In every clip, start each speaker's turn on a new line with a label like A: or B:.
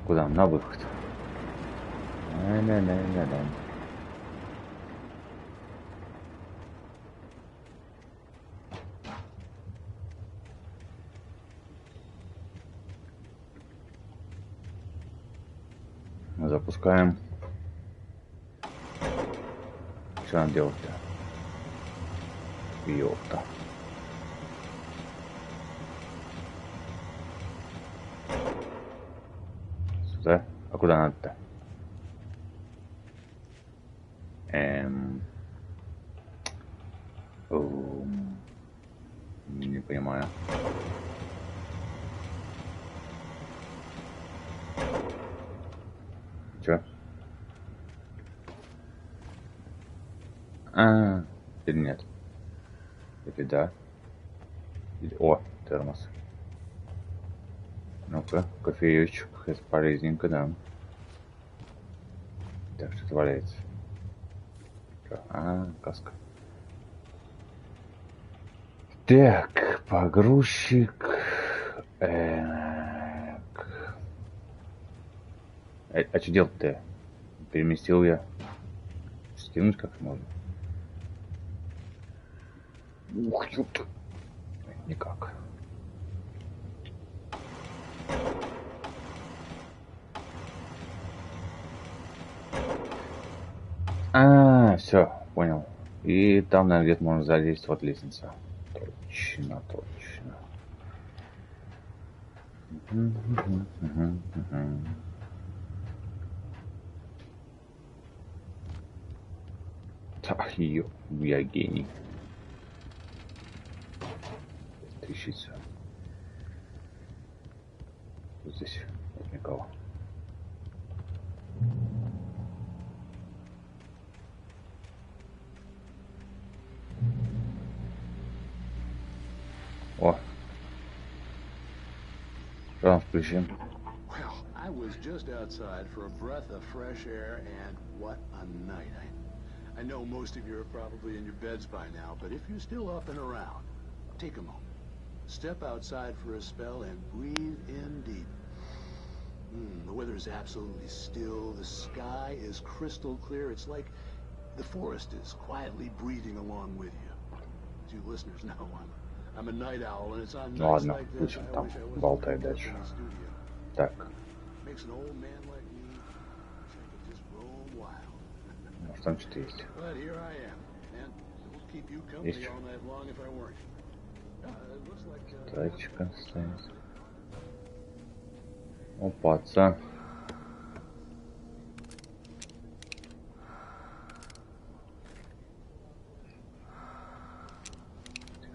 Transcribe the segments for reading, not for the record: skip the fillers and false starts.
A: Куда? На выход. Да. Запускаем. Что надо делать-то? Ёпта. Сюда? А куда надо-то? Не понимаю. Чё? Или нет? Или да? Или... О, термос. Ну-ка, кофеечек. Это полезненько, да. Так, что-то валяется. Каска. Так, погрузчик. А что делать-то? Переместил я. Скинуть как можно? Ух, ёпта. Никак. Все, понял. И там, наверное, где-то можно залезть, вот лестница. Точно. Так, я гений. Трещится. Здесь нет никого. О. Что включим?
B: Well, I was just outside for a breath of fresh air, and what a night. I know most of you are probably in your beds by now, but if you're still up and around, take a moment. Step outside for a spell and breathe in deep. The weather is absolutely still. The sky is crystal clear. It's like the forest is quietly breathing along with you. As you listeners know, I'm a night owl, and it's on nights like this I wish I wasn't in the studio.
A: Так.
B: Makes an old man like me wish I could just roam wild.
A: Может, там что-то есть.
B: But here I am, and it will keep you company all night long if I weren't. It looks like
A: Тачка стоит. Опаца.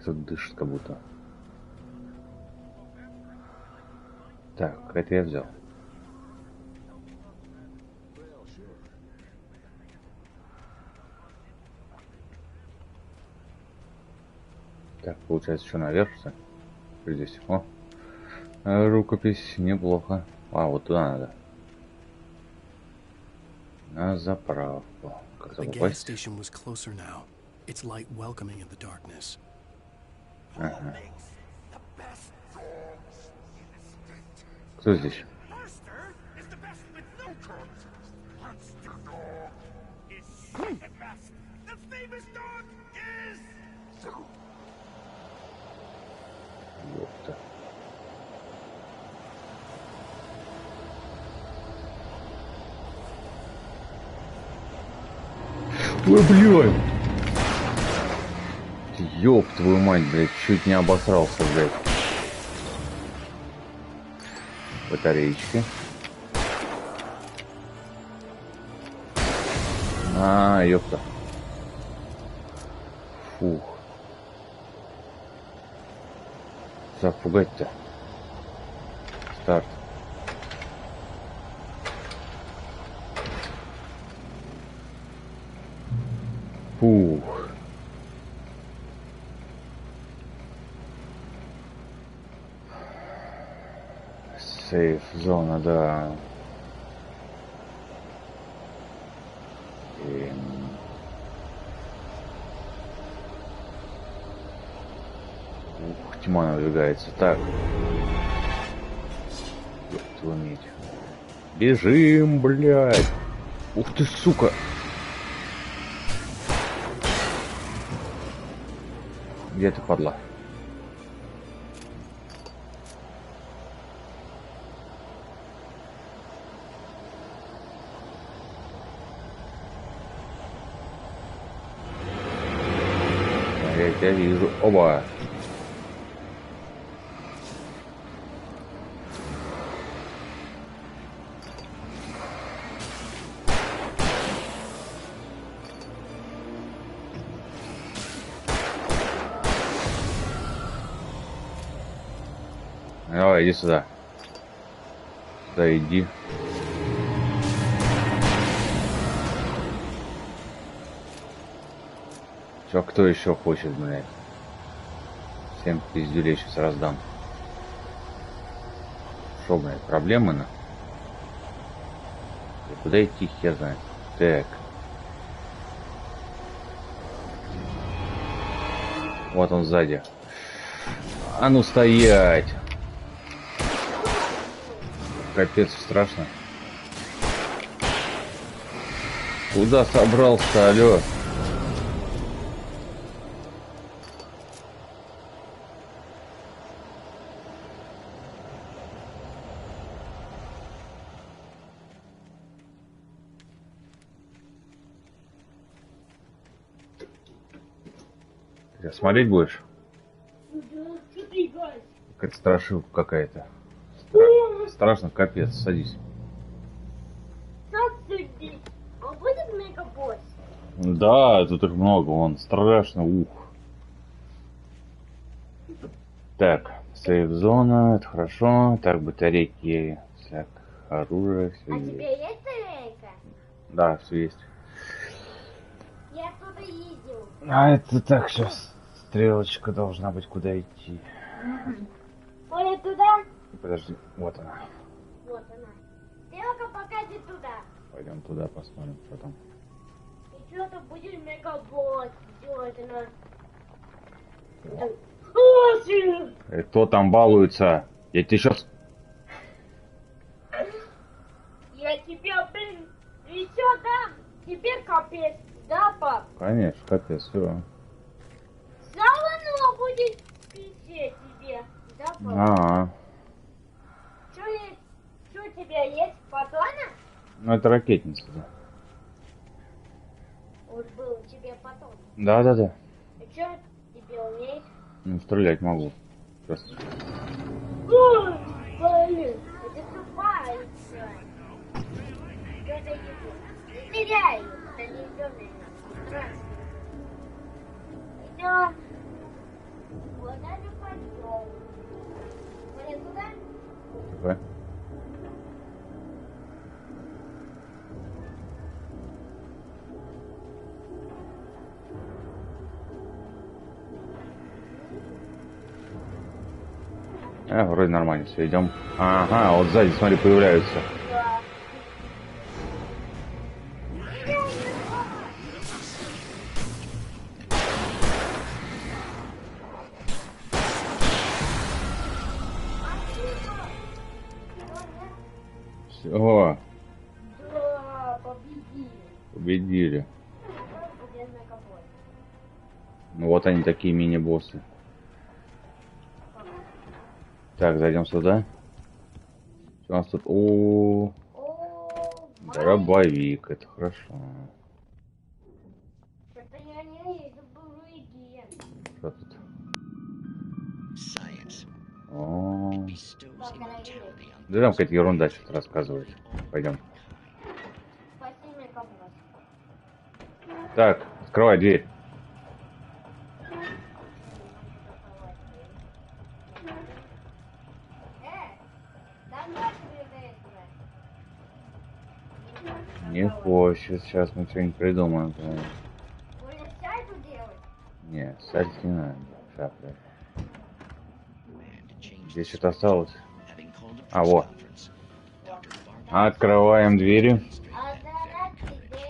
A: Кто-то дышит как будто. Так, это я взял. Так, получается, что наверх-то? Что здесь? О, рукопись, неплохо. Вот туда надо. На заправку. Как
C: The gas station was closer now. Its light welcoming in the darkness.
A: Ага. Кто здесь? Ёпта. Ой, блядь! Ёб твою мать, блядь, чуть не обосрался, блядь. Батареечки. Ёпта. Фух. Запугать-то. Старт. Фух. Сейф зона, да. Тьма надвигается. Так. Твою медь. Бежим, блядь. Ух ты, сука. Где ты, падла? Я тебя вижу. Оба. Давай, иди сюда. Да иди. Чё, кто еще хочет, блядь? Всем пиздюлей сейчас раздам. Шо, блядь, проблемы на? И куда идти, хер знает. Так. Вот он сзади. А ну стоять! Капец, страшно. Куда собрался, алё? Ты смотреть будешь? Какая-то страшилка какая-то. Страшно, капец, садись.
D: Он будет мегабосс?
A: Да, тут их много, вон, страшно, ух. Так, сейф-зона, это хорошо. Так, батарейки, всяк, оружие, все
D: А
A: есть.
D: тебе есть тарелка?
A: Да, все есть.
D: Я туда ездил.
A: А это так, сейчас стрелочка должна быть, куда идти.
D: Оля, туда?
A: Подожди, вот она.
D: Вот она. Стрелка покажет туда.
A: Пойдем туда посмотрим, что там.
D: И что ты будешь мегабосс делать на...
A: Кто там балуется? Я тебе сейчас...
D: Я тебя, блин, еще дам. Теперь капец. Да, пап?
A: Конечно, капец, все.
D: Сало будет писать тебе. Да, пап? Что у тебя есть? Патроны?
A: Ну это ракетница, да.
D: Вот был у тебя патрон.
A: Да.
D: И что тебе умеешь?
A: Ну, стрелять могу. Просто.
D: Ой, блин, это тупая. Что это еду? Не стреляй, это не зеленый. Страшно. Идем. Куда же пойдем? Пойдем туда?
A: Типа. Вроде нормально, все, идем. Ага, вот сзади, смотри, появляются.
D: Да.
A: Все,
D: Да, победили.
A: победили.
D: Победа на кого?
A: Ну вот они такие мини-боссы. Так, зайдем сюда. Что у нас тут? О, дробовик, это хорошо.
D: Это я не вижу бурыги.
A: Что тут? О, да там какая-то ерунда что-то рассказывает. Пойдем.
D: Спаси меня, кабос.
A: Так, открывай дверь.
D: Давно тебе это?
A: Не хочет, сейчас мы что-нибудь придумаем.
D: Оля, сядь делать?
A: Не, садить не надо. Сейчас, блядь. Здесь что-то осталось. А, вот. Открываем двери.
D: А да, тебе.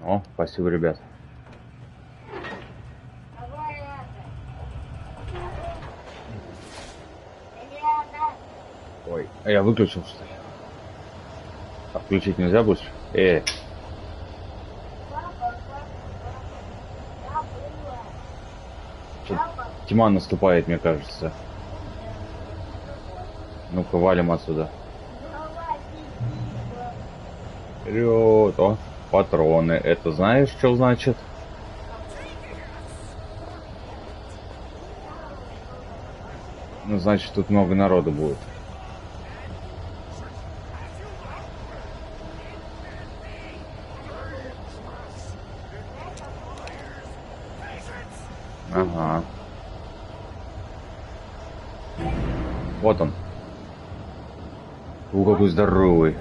A: О, спасибо, ребят.
D: Давай это. Ребята.
A: Ой. А я выключил, что ли? А включить нельзя больше? Что-то тьма наступает, мне кажется. Ну-ка, валим отсюда. Вперед! О, патроны. Это знаешь, что значит? Ну, значит, тут много народу будет. Ага. Вот он. Какой здоровый.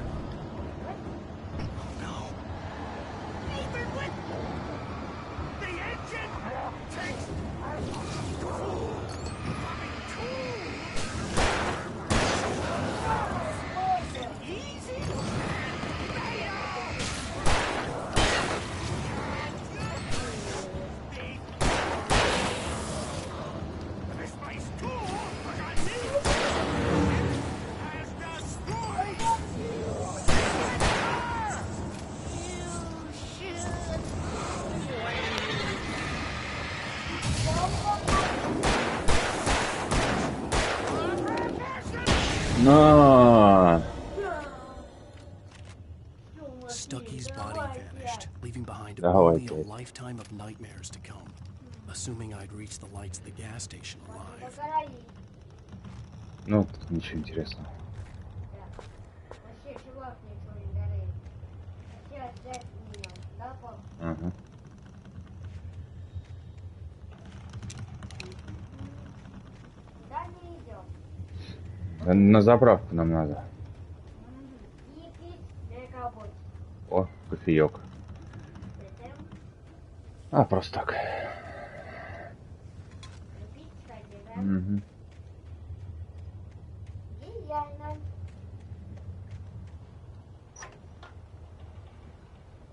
A: На!
C: Stucky's body vanished, leaving behind
A: Давай,
C: only a
A: блядь.
C: lifetime of nightmares to come. Assuming I'd reach the lights of the gas station alive.
A: Ну, тут ничего интересного. Ага. На заправку нам надо. О, кофеек. А, просто так. Угу.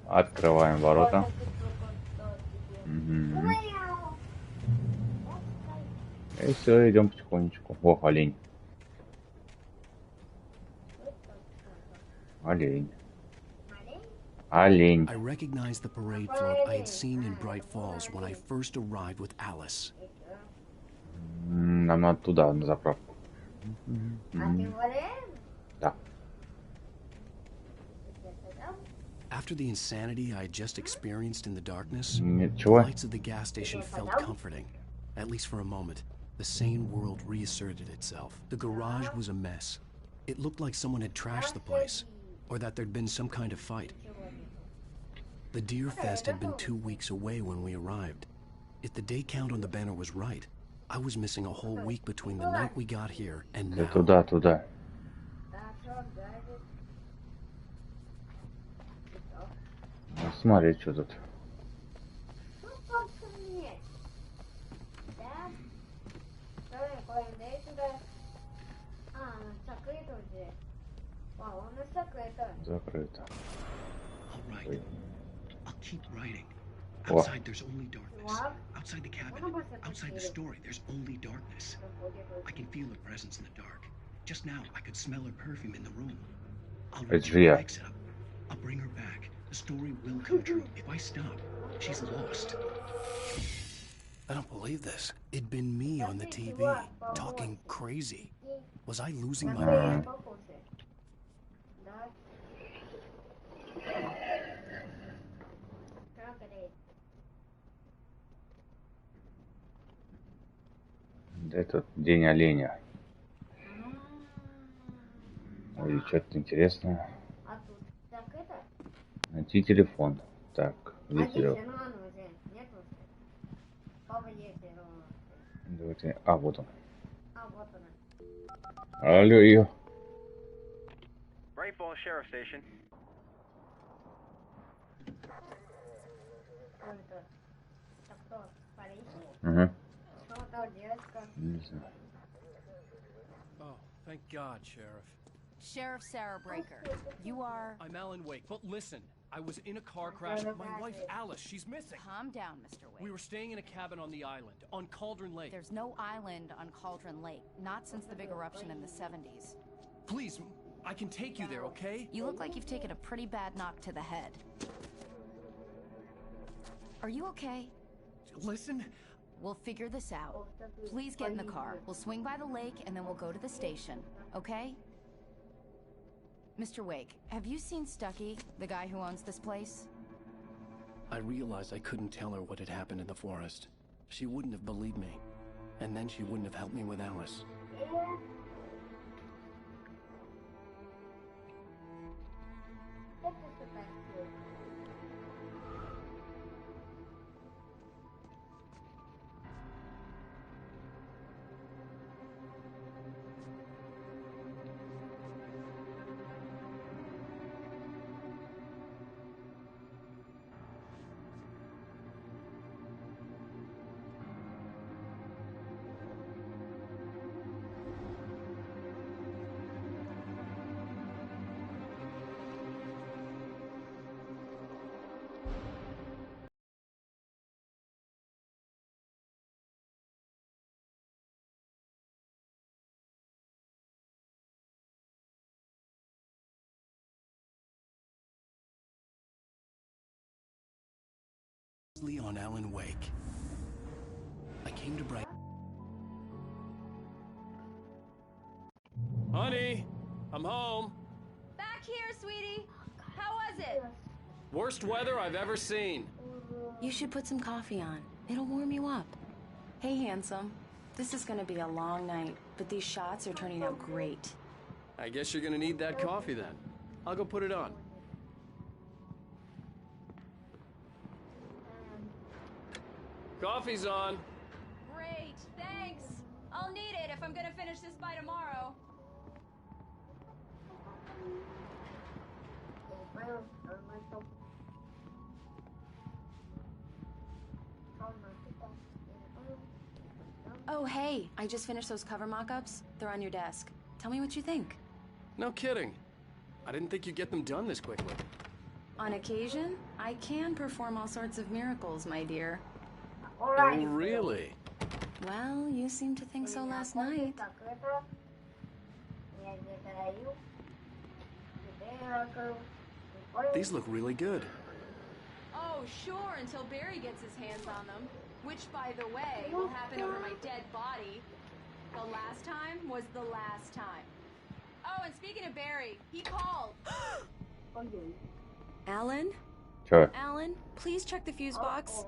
A: Открываем ворота. Угу. И все, идем потихонечку. О, олень. Олень. Олень.
C: I recognized the parade float I had seen in Bright Falls when I first arrived with Alice.
A: Нам надо туда, на заправку. Да.
C: After the insanity I had just experienced in the darkness, the
A: Ничего.
C: lights of the gas station felt comforting, at least for a moment. The sane world reasserted itself. The garage was a mess. It looked like someone had trashed the place, or that there'd been some kind of fight. The Deer Fest had been 2 weeks away when we arrived. If the day count on the banner was right, I was missing a whole week between the night we got here and
A: Ты
C: now.
A: туда, туда. Ну, смотри, что тут. Закрыто.
C: All right. I'll keep writing.
A: О.
C: Outside, there's only darkness. Outside the cabin, outside the story, there's only darkness. I can feel her presence in the dark. Just now, I could smell her perfume in the room. I'll reach
A: Gia.
C: her exit up. I'll bring her back. The story will come true. If I stop, she's lost. I don't believe this. It'd been me on the TV, talking crazy. Was I losing my mind?
A: Это день оленя. Ой, что-то интересное. Найти телефон. Так, где телефон? Давайте. А, вот он. Алло, ее.
E: Bright Falls Sheriff Station.
A: Угу.
C: Oh, thank God, Sheriff.
F: Sheriff Sarah Breaker, you are...
C: I'm Alan Wake, but listen, I was in a car crash. My wife, Alice, she's missing.
F: Calm down, Mr. Wake.
C: We were staying in a cabin on the island, on Cauldron Lake.
F: There's no island on Cauldron Lake, not since the big eruption in the 70s.
C: Please, I can take you there, okay?
F: You look like you've taken a pretty bad knock to the head. Are you okay?
C: Listen.
F: We'll figure this out. Please get in the car. We'll swing by the lake and then we'll go to the station, okay? Mr. Wake, have you seen Stucky, the guy who owns this place?
C: I realized I couldn't tell her what had happened in the forest. She wouldn't have believed me. And then she wouldn't have helped me with Alice. On Alan Wake. I came to Bright. Honey, I'm home.
F: Back here, sweetie. How was it?
C: Worst weather I've ever seen.
F: You should put some coffee on. It'll warm you up. Hey, handsome. This is gonna be a long night, but these shots are turning out great.
C: I guess you're gonna need that coffee then. I'll go put it on. Coffee's on.
F: Great, thanks. I'll need it if I'm gonna finish this by tomorrow. Oh, hey, I just finished those cover mock-ups. They're on your desk. Tell me what you think.
C: No kidding. I didn't think you'd get them done this quickly.
F: On occasion, I can perform all sorts of miracles, my dear.
C: Oh, really?
F: Well, you seemed to think so last night.
C: These look really good.
F: Oh, sure, until Barry gets his hands on them. Which, by the way, will happen over my dead body. The last time was the last time. Oh, and speaking of Barry, he called. Alan?
A: Чё?
F: Alan, please check the fuse box.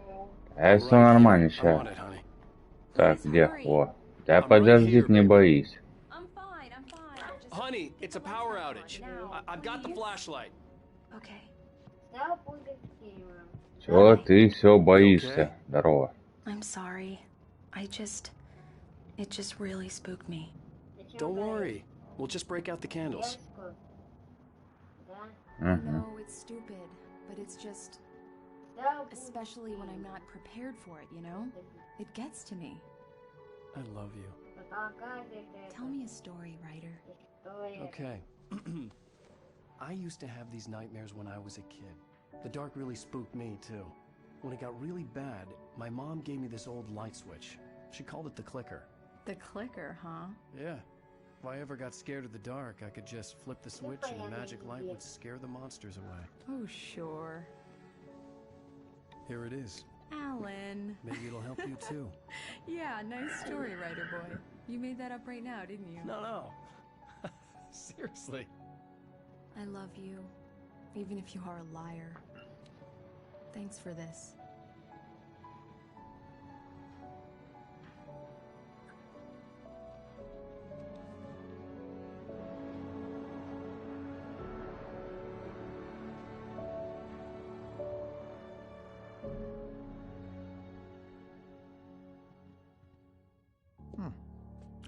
A: Все нормально
C: I
A: сейчас.
C: want it, honey.
A: Так, где? О. Да подожди, не боись.
F: I'm fine, I'm fine. Just
C: Honey, it's a power outage. I've got the flashlight.
F: Okay.
A: Чё ты все боишься? Здорово.
F: I'm sorry. It just really spooked me.
C: Don't worry. We'll just break out the candles.
F: I know it's stupid, but it's just... Especially when I'm not prepared for it, you know? It gets to me.
C: I love you.
F: Tell me a story, writer.
C: Okay. I used to have these nightmares when I was a kid. The dark really spooked me, too. When it got really bad, my mom gave me this old light switch. She called it the clicker.
F: The clicker, huh?
C: Yeah. If I ever got scared of the dark, I could just flip the switch and the magic light would scare the monsters away.
F: Oh, sure.
C: Here it is.
F: Alan.
C: Maybe it'll help you, too.
F: Yeah, nice story, writer boy. You made that up right now, didn't you?
C: No. Seriously.
F: I love you, even if you are a liar. Thanks for this.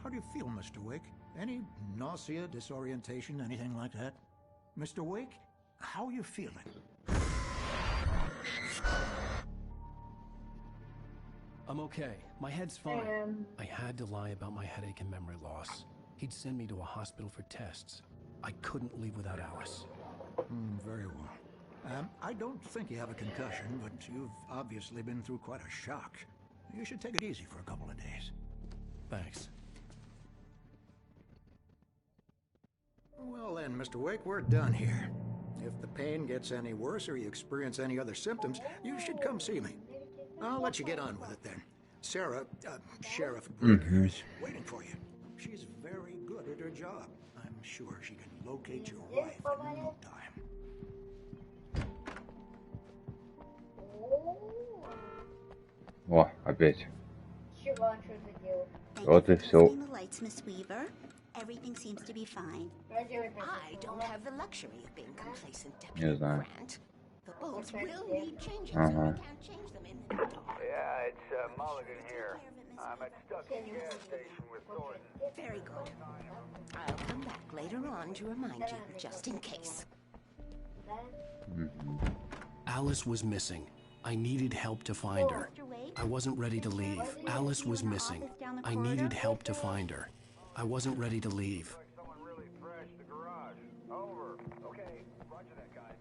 G: How do you feel, Mr. Wake? Any nausea, disorientation, anything like that? Mr. Wake, how are you feeling?
C: I'm okay. My head's fine. I had to lie about my headache and memory loss. He'd send me to a hospital for tests. I couldn't leave without Alice.
G: Very well. I don't think you have a concussion, but you've obviously been through quite a shock. You should take it easy for a couple of days.
C: Thanks.
G: Well then, Mr. Wake, we're done here. If the pain gets any worse or you experience any other symptoms, you should come see me. I'll let you get on with it then. Sarah, Sheriff Breaker, is waiting for you. She's very good at her job. I'm sure she can locate your wife in no time.
A: О, опять.
D: Чего что-то делать?
A: Вот и все.
H: The lights, Miss Weaver. Everything seems to be fine.
I: I don't have the luxury of being complacent,
A: Не
I: Deputy
A: знаю.
I: Grant. The bulbs will need changing, so we can't change them in the dark.
E: Yeah, it's Mulligan here. I'm at Stucky's gas station with Thornton.
I: Very good. I'll come back later on to remind you, just in case.
C: Alice was missing. I needed help to find her. I wasn't ready to leave. Alice was missing. I needed help to find her. I wasn't ready to leave.
E: Someone really thrashed the garage. Over. Okay, roger that, guy.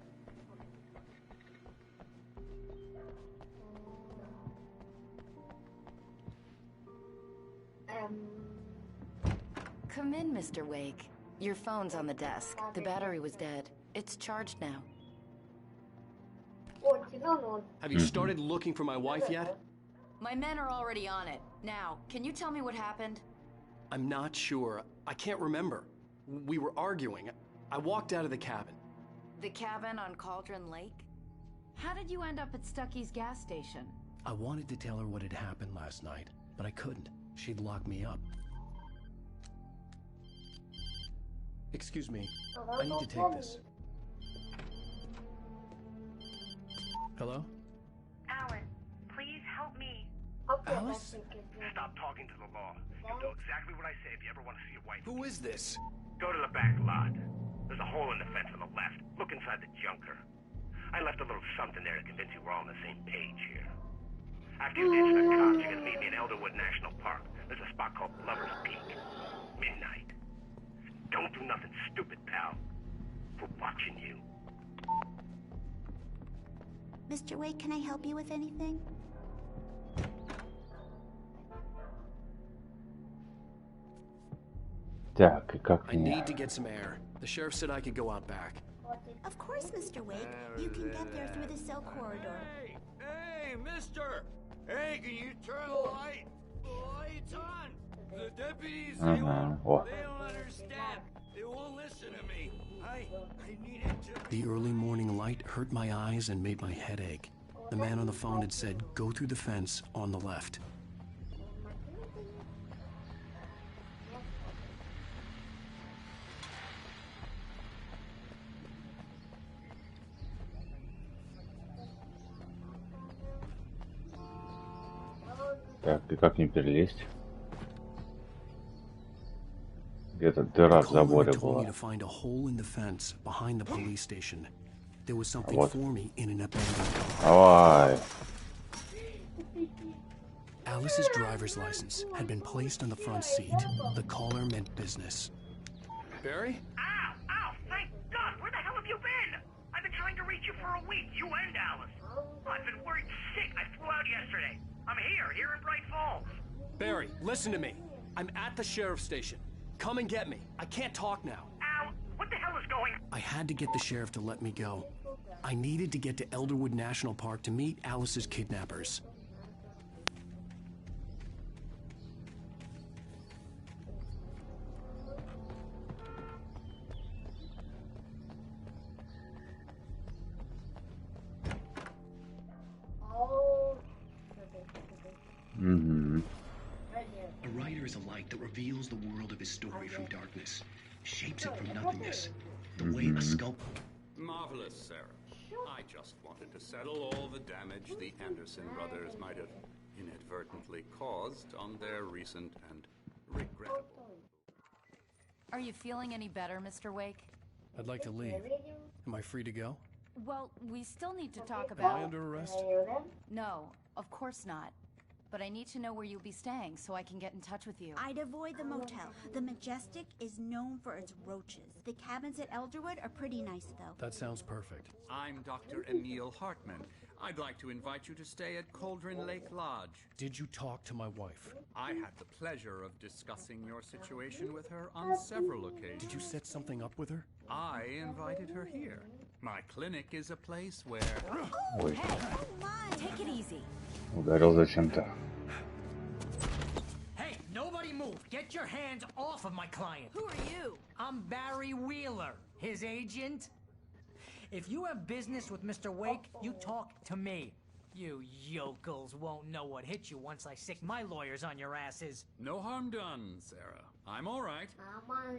J: Come in, Mr. Wake. Your phone's on the desk. The battery was dead. It's charged now.
C: Have you started looking for my wife yet?
J: My men are already on it. Now, can you tell me what happened?
C: I'm not sure. I can't remember. We were arguing. I walked out of the cabin.
J: The cabin on Cauldron Lake? How did you end up at Stucky's gas station?
C: I wanted to tell her what had happened last night, but I couldn't. She'd lock me up. Excuse me. I need to take this. Hello?
K: Alan, please help me.
C: Alice?
E: Stop talking to the law. You do exactly what I say if you ever want to see your wife.
C: Who is this?
E: Go to the back lot. There's a hole in the fence on the left. Look inside the junker. I left a little something there to convince you we're all on the same page here. After you ditch the cops, you're gonna meet me in Elderwood National Park. There's a spot called Lover's Peak. Midnight. Don't do nothing stupid, pal. We're watching you.
H: Mr. Wake, can I help you with anything?
A: Так, и как
C: I
A: мне?
C: need to get some air. The sheriff said I could go out back.
H: Of course, Mr. Wake. You can get there through the cell corridor.
L: Hey, mister! Hey, can you turn the light? The light's on! The deputies, they don't understand. They won't listen to me. I needed to...
C: The early morning light hurt my eyes and made my head ache. The man on the phone had said, go through the fence on the left.
A: Так, и как мне перелезть? Где-то дыра в заборе
C: told me
A: была.
C: to find a hole in the fence behind the police station. There was something
A: Вот.
C: for me in an abandoned car.
A: Давай.
C: Alice's driver's license had been placed on the front seat. The caller meant business. Barry?
E: Ow! Ow! Thank God! Where the hell have you been? I've been trying to reach you for a week, you and Alice. I've been worried sick. I flew out yesterday. I'm here in Bright Falls.
C: Barry, listen to me. I'm at the sheriff's station. Come and get me. I can't talk now.
E: Ow! What the hell is going on?
C: I had to get the sheriff to let me go. I needed to get to Elderwood National Park to meet Alice's kidnappers. A writer is a light that reveals the world of his story from darkness, shapes it from nothingness, the way a sculptor...
L: Marvelous, Sarah. I just wanted to settle all the damage the Anderson brothers might have inadvertently caused on their recent and regrettable...
J: Are you feeling any better, Mr. Wake?
C: I'd like to leave. Am I free to go?
J: Well, we still need to talk
C: Am I
J: about...
C: under arrest?
J: No, of course not. but I need to know where you'll be staying so I can get in touch with you.
H: I'd avoid the motel. The Majestic is known for its roaches. The cabins at Elderwood are pretty nice, though.
C: That sounds perfect.
M: I'm Dr. Emil Hartman. I'd like to invite you to stay at Cauldron Lake Lodge.
C: Did you talk to my wife?
M: I had the pleasure of discussing your situation with her on several occasions.
C: Did you set something up with her?
M: I invited her here. My clinic is a place where...
J: Oh, hey! Oh my! Take it easy.
A: Ударил зачем-то.
N: Hey, nobody move! Get your hands off of my client!
J: Who are you?
N: I'm Barry Wheeler, his agent. If you have business with Mr. Wake, you talk to me. You yokels won't know what hit you once I sick my lawyers on your asses.
M: No harm done, Sarah. I'm all right.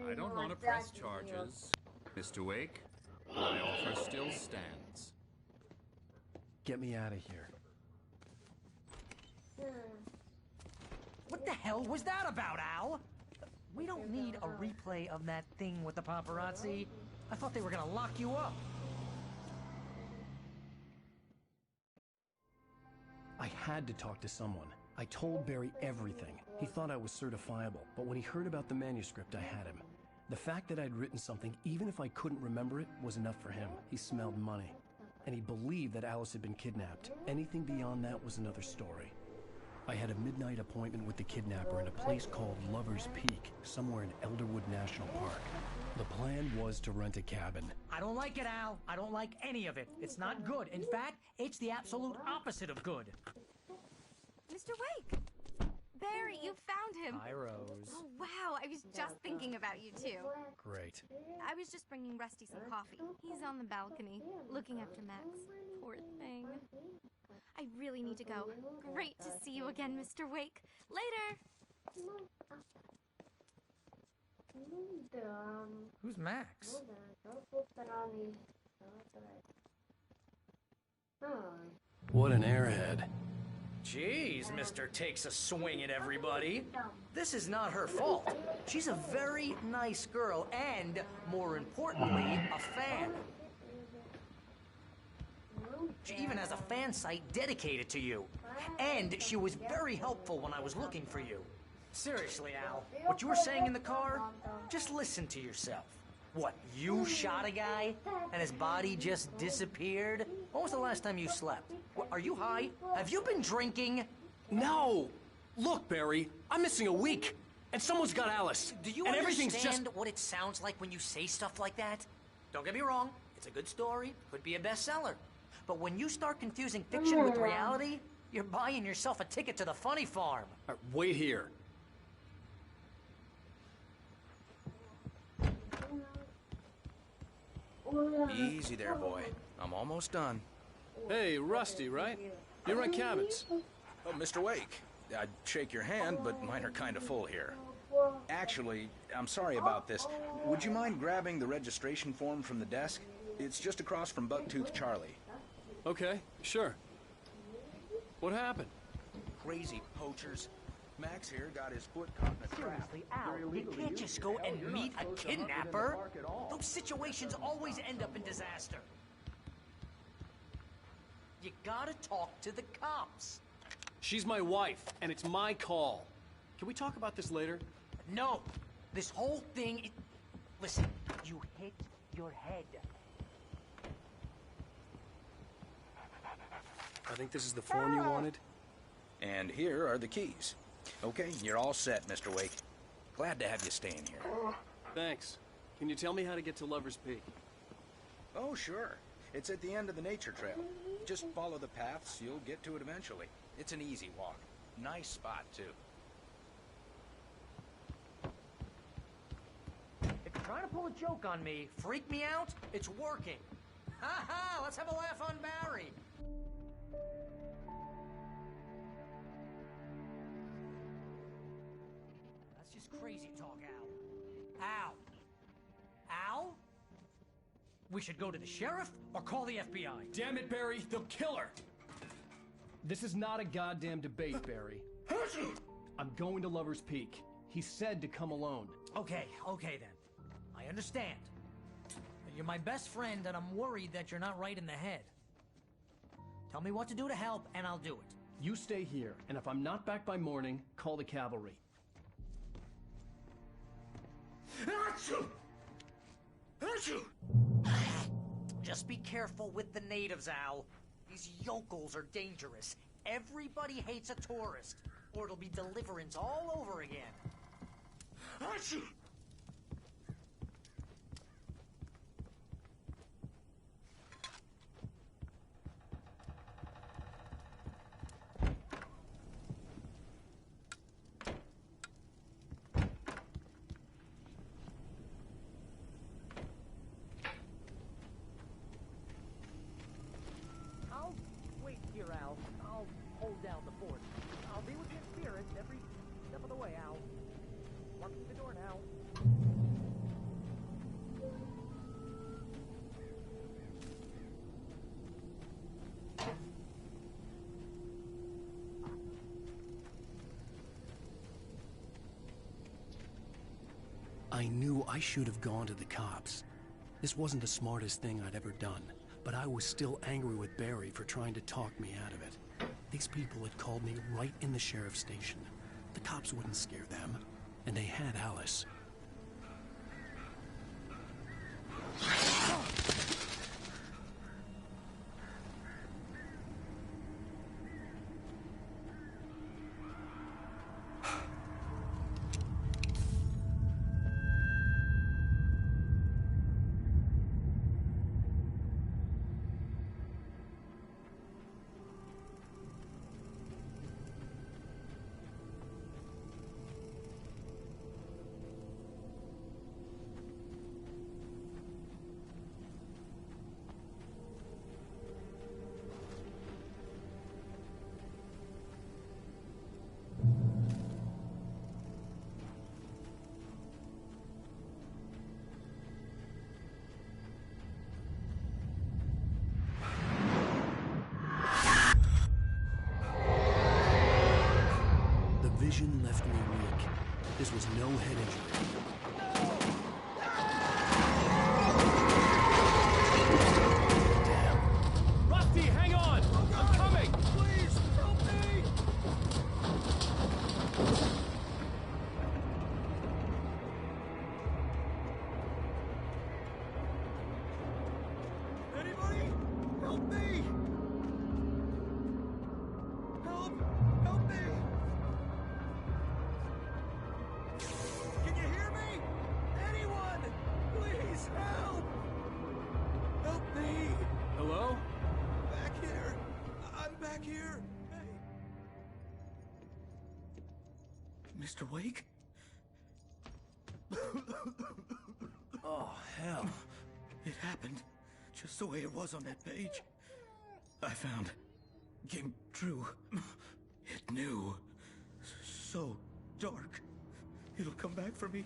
M: I don't want to press charges. Mr. Wake, my offer still stands.
C: Get me out of here.
N: What the hell was that about, Al? We don't need a replay of that thing with the paparazzi. I thought they were gonna lock you up.
C: I had to talk to someone. I told Barry everything. He thought I was certifiable, but when he heard about the manuscript, I had him. The fact that I'd written something, even if I couldn't remember it, was enough for him. He smelled money. And he believed that Alice had been kidnapped. Anything beyond that was another story. I had a midnight appointment with the kidnapper in a place called Lover's Peak, somewhere in Elderwood National Park. The plan was to rent a cabin.
N: I don't like it, Al. I don't like any of it. It's not good. In fact, it's the absolute opposite of good.
O: Mr. Wake! Barry, you found him!
N: Hi, Rose.
O: Oh, wow, I was just thinking about you, too.
C: Great.
O: I was just bringing Rusty some coffee. He's on the balcony, looking after Max. Poor thing. I really need to go. Great to see you again, Mr. Wake. Later!
N: Who's Max?
C: What an airhead.
N: Jeez, Mr. Takes a swing at everybody. This is not her fault. She's a very nice girl and, more importantly, a fan. She even has a fan site dedicated to you. And she was very helpful when I was looking for you. Seriously, Al, what you were saying in the car, just listen to yourself. What, you shot a guy and his body just disappeared? When was the last time you slept? What, are you high? Have you been drinking?
C: No! Look, Barry, I'm missing a week, and someone's got Alice.
N: Do you
C: and
N: understand
C: everything's just...
N: what it sounds like when you say stuff like that? Don't get me wrong, it's a good story, could be a bestseller. But when you start confusing fiction with reality, you're buying yourself a ticket to the funny farm.
C: Wait here.
P: Easy there, boy. I'm almost done.
Q: Hey, Rusty, right? You rent cabins.
P: Oh, Mr. Wake. I'd shake your hand, but mine are kind of full here. Actually, I'm sorry about this. Would you mind grabbing the registration form from the desk? It's just across from Bucktooth Charlie.
Q: Okay, sure. What happened?
P: Crazy poachers. Max here got his foot caught in a trap.
N: Seriously, Al, you can't just go and meet a kidnapper. Those situations always end up in disaster. You gotta talk to the cops.
Q: She's my wife, and it's my call. Can we talk about this later?
N: No. This whole thing... Listen, you hit your head.
C: I think this is the form you wanted.
P: And here are the keys. Okay, you're all set, Mr. Wake. Glad to have you staying here.
Q: Thanks. Can you tell me how to get to Lover's Peak?
P: Oh, sure. It's at the end of the nature trail. Just follow the paths, you'll get to it eventually. It's an easy walk. Nice spot, too.
N: If you're trying to pull a joke on me, freak me out, it's working. Ha ha! Let's have a laugh on Barry. That's just crazy talk, Al. Al! Al? We should go to the sheriff or call the FBI.
C: Damn it, Barry, they'll kill her! This is not a goddamn debate, Barry. I'm going to Lover's Peak. He said to come alone.
N: Okay then. I understand. You're my best friend, and I'm worried that you're not right in the head. Tell me what to do to help, and I'll do it.
Q: You stay here, and if I'm not back by morning, call the cavalry.
N: Achoo! Achoo! Just be careful with the natives, Al. These yokels are dangerous. Everybody hates a tourist, or it'll be deliverance all over again. Achoo!
R: I'll wait here, Al. I'll hold down the fort. I'll be with you in spirit every step of the way, Al. Walk through the door now.
C: I knew I should have gone to the cops. This wasn't the smartest thing I'd ever done, but I was still angry with Barry for trying to talk me out of it. These people had called me right in the sheriff's station. The cops wouldn't scare them, and they had Alice. Vision left me weak. This was no head injury.
Q: Damn. Rusty, hang on! I'm coming!
L: Please, help me! Anybody? Help me! Help me! Can you hear me? Anyone? Please help! Help me!
Q: Hello?
L: Back here! I'm back here! Hey! Mr. Wake?
Q: Oh, hell.
L: It happened just the way it was on that page. I found. Came true. It knew. So dark. It'll come back for me.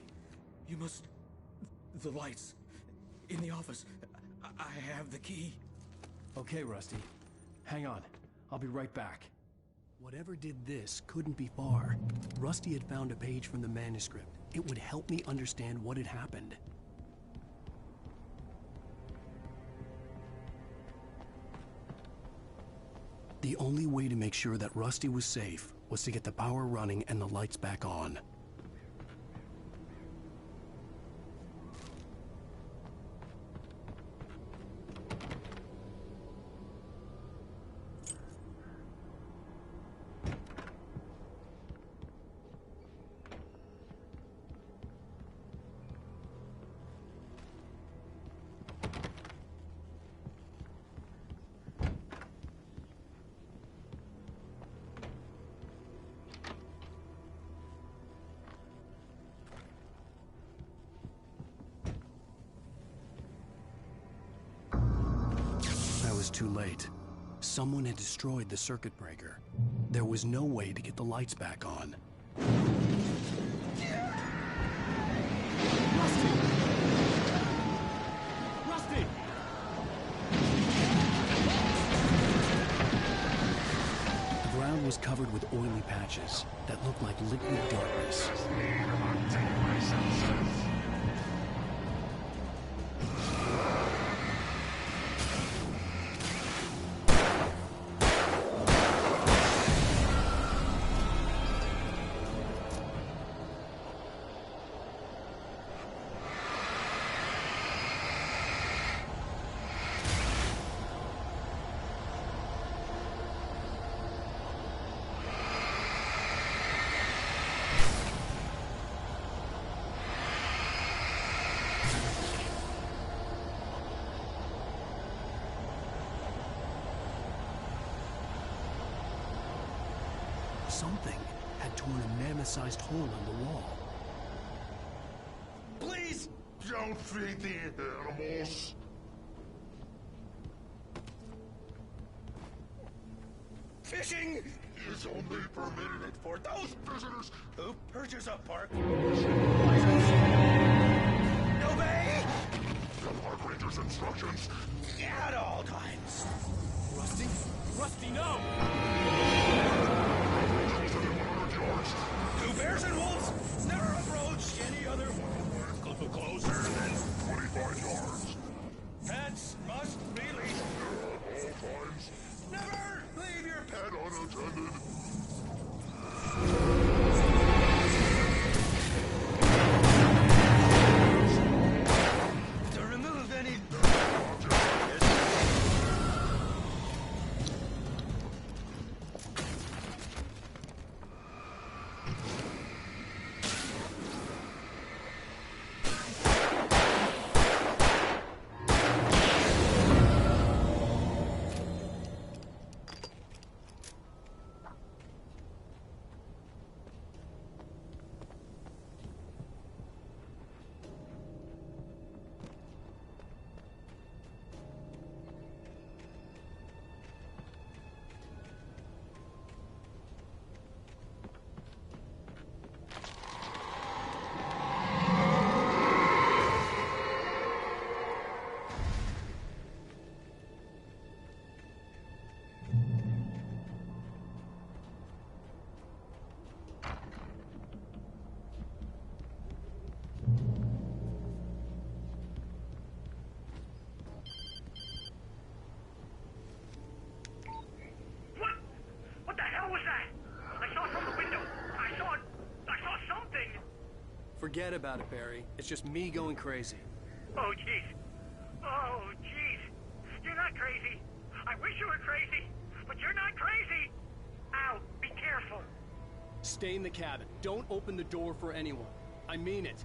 L: You must... The lights. In the office. I have the key.
Q: Okay, Rusty. Hang on. I'll be right back.
C: Whatever did this couldn't be far. Rusty had found a page from the manuscript. It would help me understand what had happened. The only way to make sure that Rusty was safe was to get the power running and the lights back on. Too late. Someone had destroyed the circuit breaker. There was no way to get the lights back on.
Q: Rusty!
C: The ground was covered with oily patches that looked like liquid darkness. Something had torn a mammoth-sized hole in the wall.
L: Please don't feed the animals. Fishing is only permitted for those visitors who purchase a park license. Obey the park ranger's instructions at all times.
Q: Rusty? Rusty, no!
L: Two bears and wolves never approach any other wildlife closer than 25 yards. Pets must be leashed at all times. Never leave your pet unattended. To remove any
Q: Forget about it, Barry. It's just me going crazy.
E: Oh, jeez. Oh, jeez. You're not crazy. I wish you were crazy, but you're not crazy. Ow, be careful.
Q: Stay in the cabin. Don't open the door for anyone. I mean it.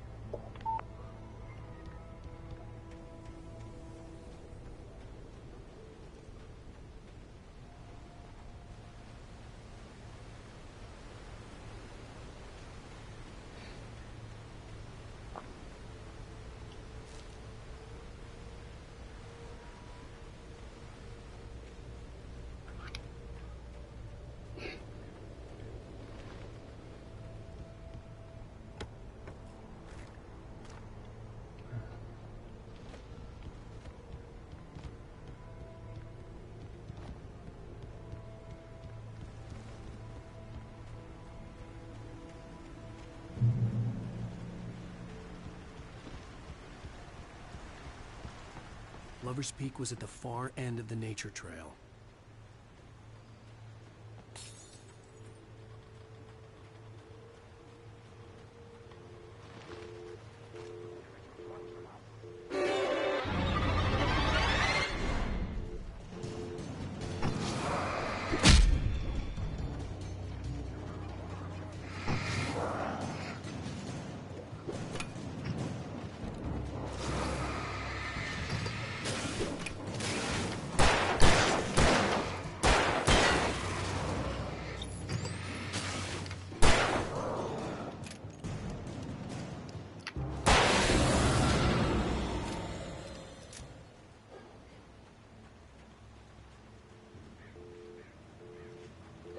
C: Lover's Peak was at the far end of the nature trail.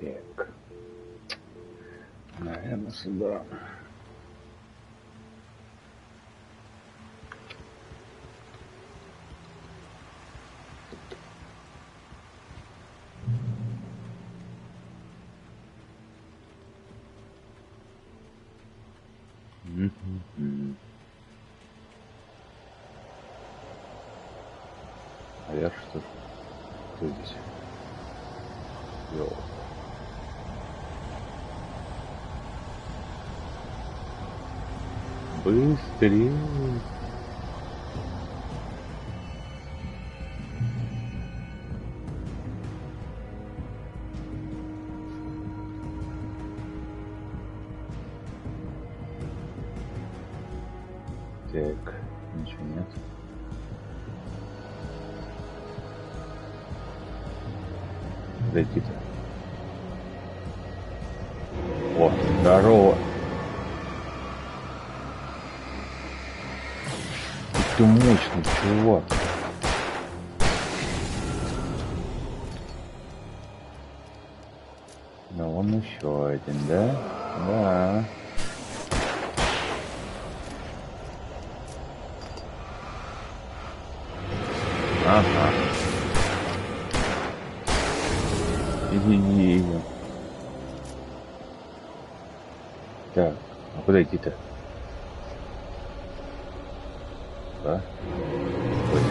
A: Так. Наверное, сюда. А я что ж? Кто здесь? Йоу. Быстрее! Так, ничего нет. Зайти-то. О, здорово. Ты мощный, чувак. Да вон еще один, да? Да. Ага. Иди. Так, а куда идти-то? Да? Ой.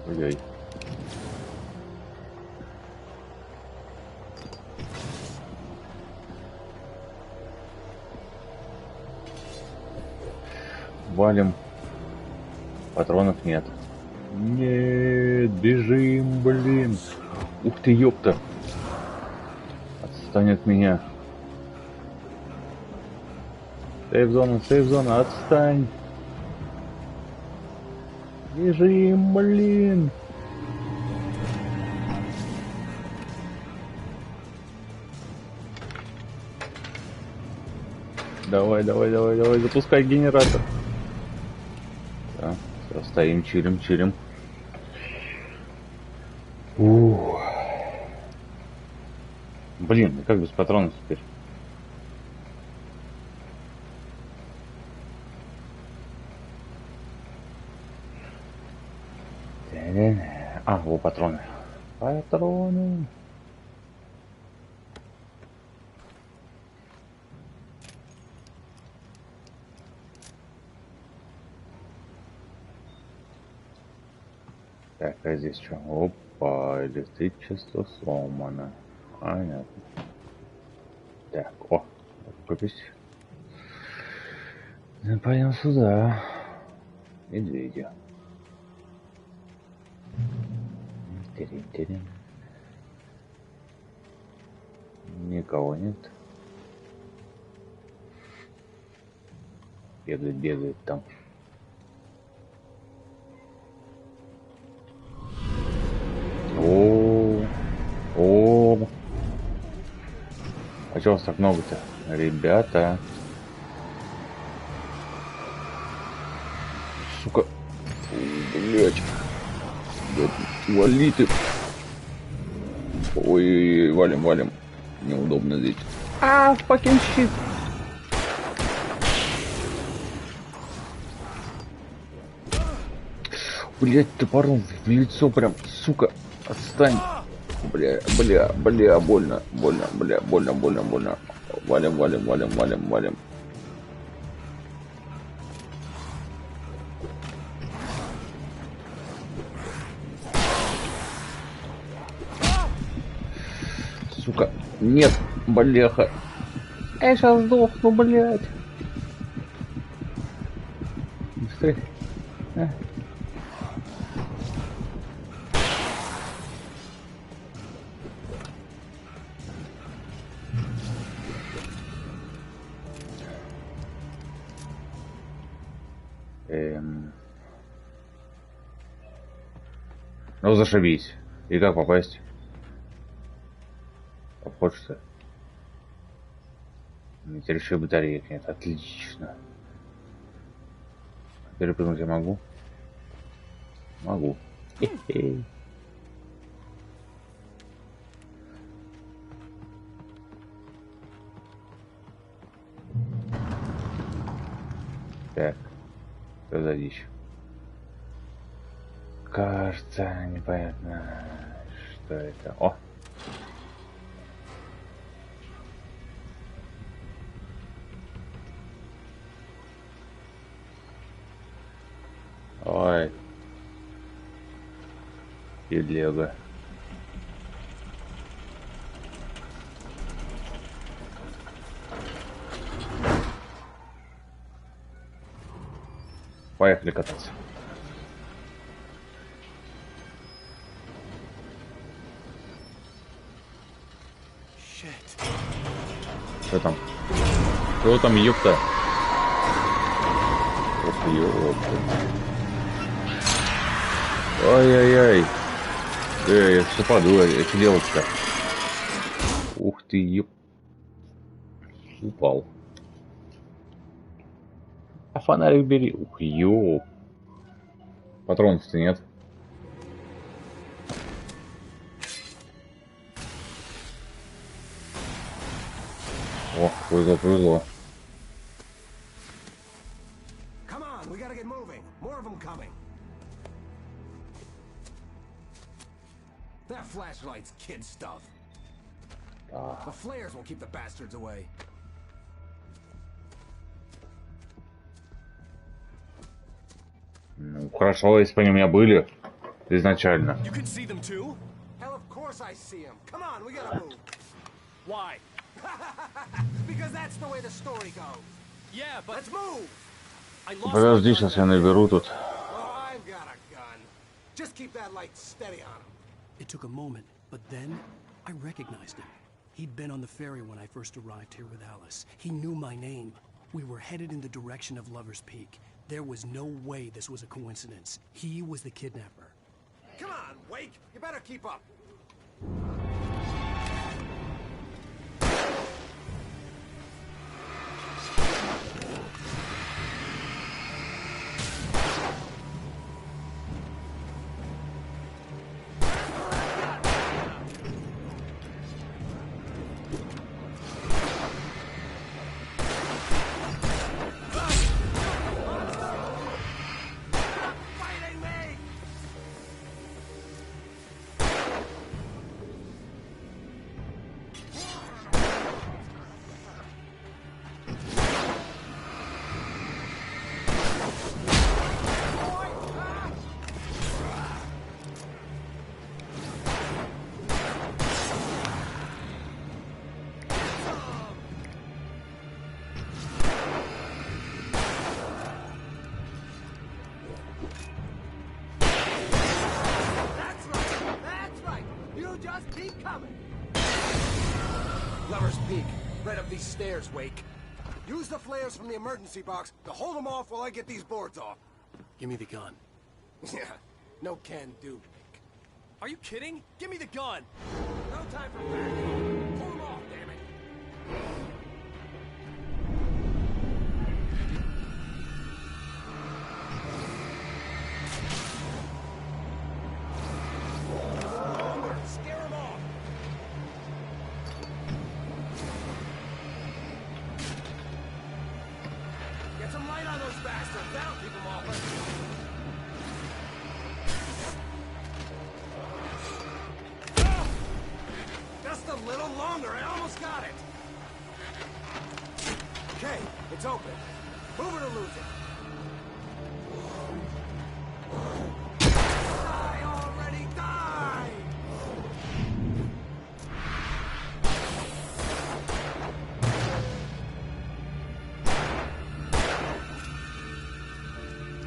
A: Ой-ой. Валим. Патронов нет. Нет, бежим, блин. Ух ты, ёпта. Отстань от меня. Сейф-зона, отстань. Бежим, блин. Давай, запускай генератор. Да, все, стоим, чилим. Ух. Блин, как без патронов теперь? А, вот патроны. Патроны. Так, а здесь что? Опа, электричество сломано. Понятно. Так, о, купить. Пойдем сюда. Медведя. Терем. Никого нет. Бегает там. О. А чего вас так много-то? Ребята. Сука. Блять. Вали ты. Ой, валим. Неудобно здесь. Fucking shit. Блять, топором в лицо прям, сука. Отстань. Бля, больно. Валим. Сука, нет, бляха. Я сейчас сдохну, блядь. Быстрее. Ну, зашибись. И как попасть? Хочется. Теперь еще батареек нет. Отлично. Перепрыгнуть я могу? Могу. Хе-хе. Так. Что за дичь? Кажется, непонятно, что это. О! Ой. Педлега. Поехали кататься. Что там? Что там, ёпта? Ох, ёпта. Ай-яй-яй. Я все падаю, это делать-то. Ух ты, ёп. Упал. А фонарик бери. Ух, ёп. Патронов-то нет. О, повезло, повезло.
L: Come on, we gotta get moving. More of them coming. That flashlight's kid stuff. The flares will keep the bastards away.
A: Ну, хорошо, если бы они у меня были изначально.
L: You can see them too? Hell, of course I see them. Come on, we gotta move. Why? Because that's the way the story goes. Yeah, but let's move.
A: Подожди, сейчас я наберу тут.
L: Oh, I've got a gun. Just keep that light steady on him.
C: It took a moment, but then I recognized him. He'd been on the ferry when I first arrived here with Alice. He knew my name. We were headed in the direction of Lover's Peak. There was no way this was a coincidence. He was the kidnapper.
L: Come on, Wake. You better keep up. Lover's Peak, right up these stairs, Wake. Use the flares from the emergency box to hold them off while I get these boards off.
C: Give me the gun.
L: Yeah, no can do, Wake.
Q: Are you kidding? Give me the gun!
L: No time for backing. Pull them off, damn it. Scare them off. Get some light on those bastards. That'll keep them off us. Just a little longer. I almost got it. Okay, it's open. Move it or lose it. Die already, die!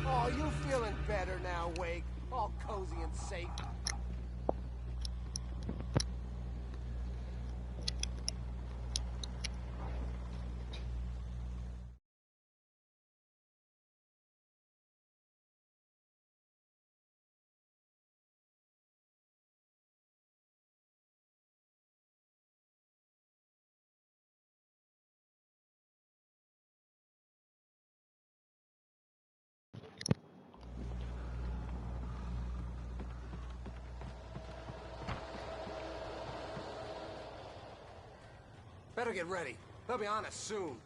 L: Oh, you feeling better now, Wake? All cozy and safe. Better get ready. They'll be on us soon.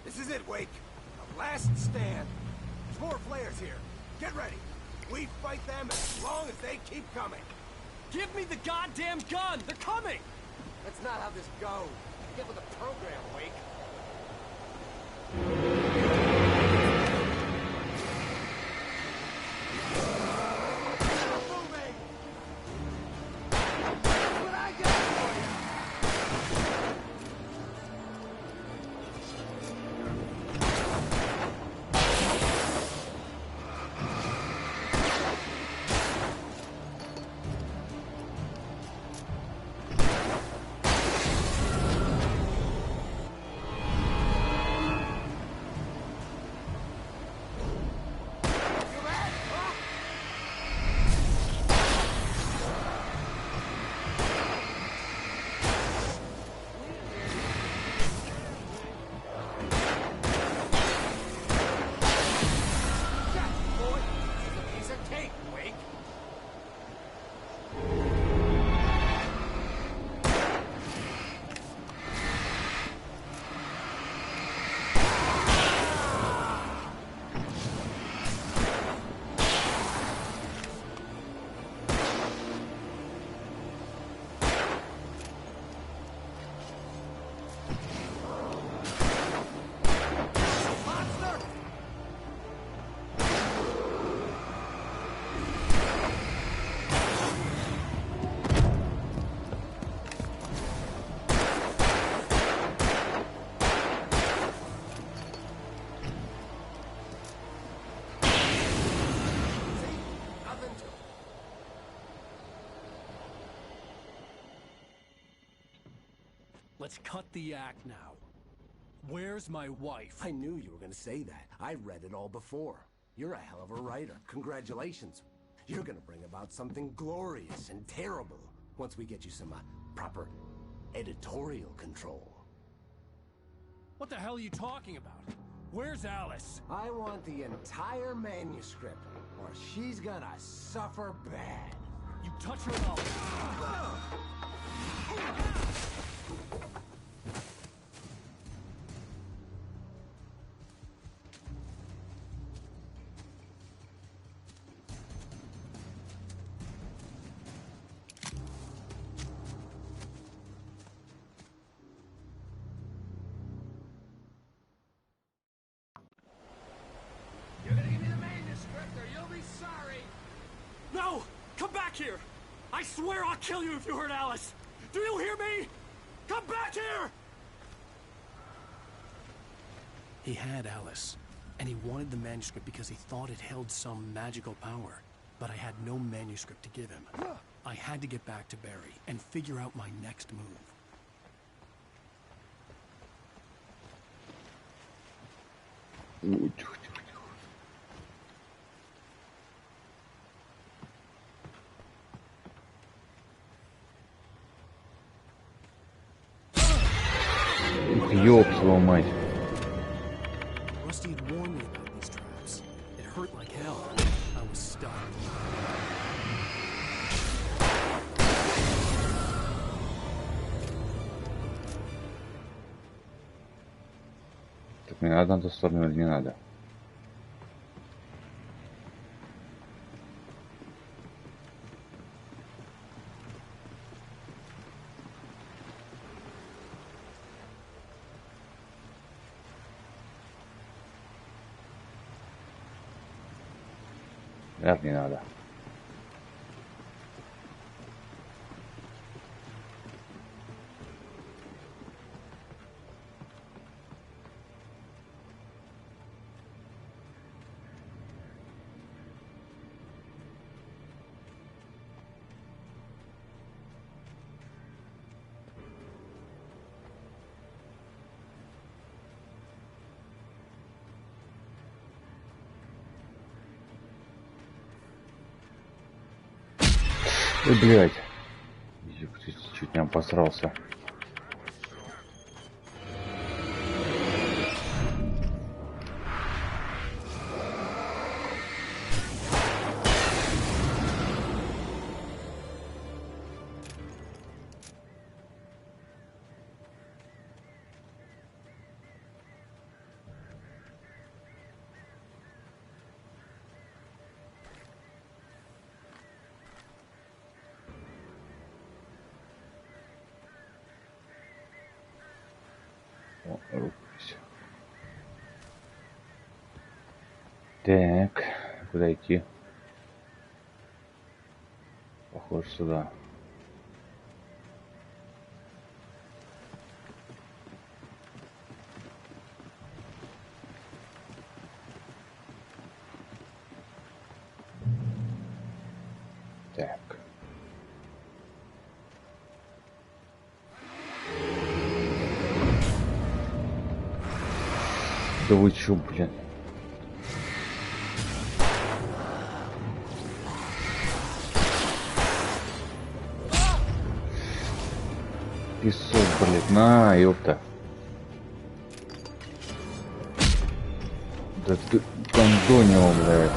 L: This is it, Wake. The last stand. There's more flares here. Get ready. We fight them as long as they keep coming.
Q: Give me the goddamn gun! They're coming!
L: That's not how this goes. Get with the program, Wake.
Q: Let's cut the act now. Where's my wife?
S: I knew you were gonna say that. I read it all before. You're a hell of a writer. Congratulations. You're gonna bring about something glorious and terrible once we get you some proper editorial control.
Q: What the hell are you talking about? Where's Alice?
S: I want the entire manuscript, or she's gonna suffer bad.
Q: You touch her up.
L: You're gonna give me the manuscript or you'll be sorry.
Q: No! Come back here! I swear I'll kill you if you hurt Alice! Do you hear me? Come back here! He had Alice, and he wanted the manuscript because he thought it held some magical power. But I had no manuscript to give him. I had to get back to Barry and figure out my next move.
A: Ёб твою мать.
Q: Rusty had warned me about these traps. It hurt like hell. I was stuck.
A: Так мне надо на ту сторону или не надо? Вряд ли надо. Ой, блядь. Чуть не обосрался. Рукопись. Так, куда идти? Похоже, сюда. Так. Да вы чё, блин? Песок, блядь, на, ёпта. Да ты кондонио, блядь.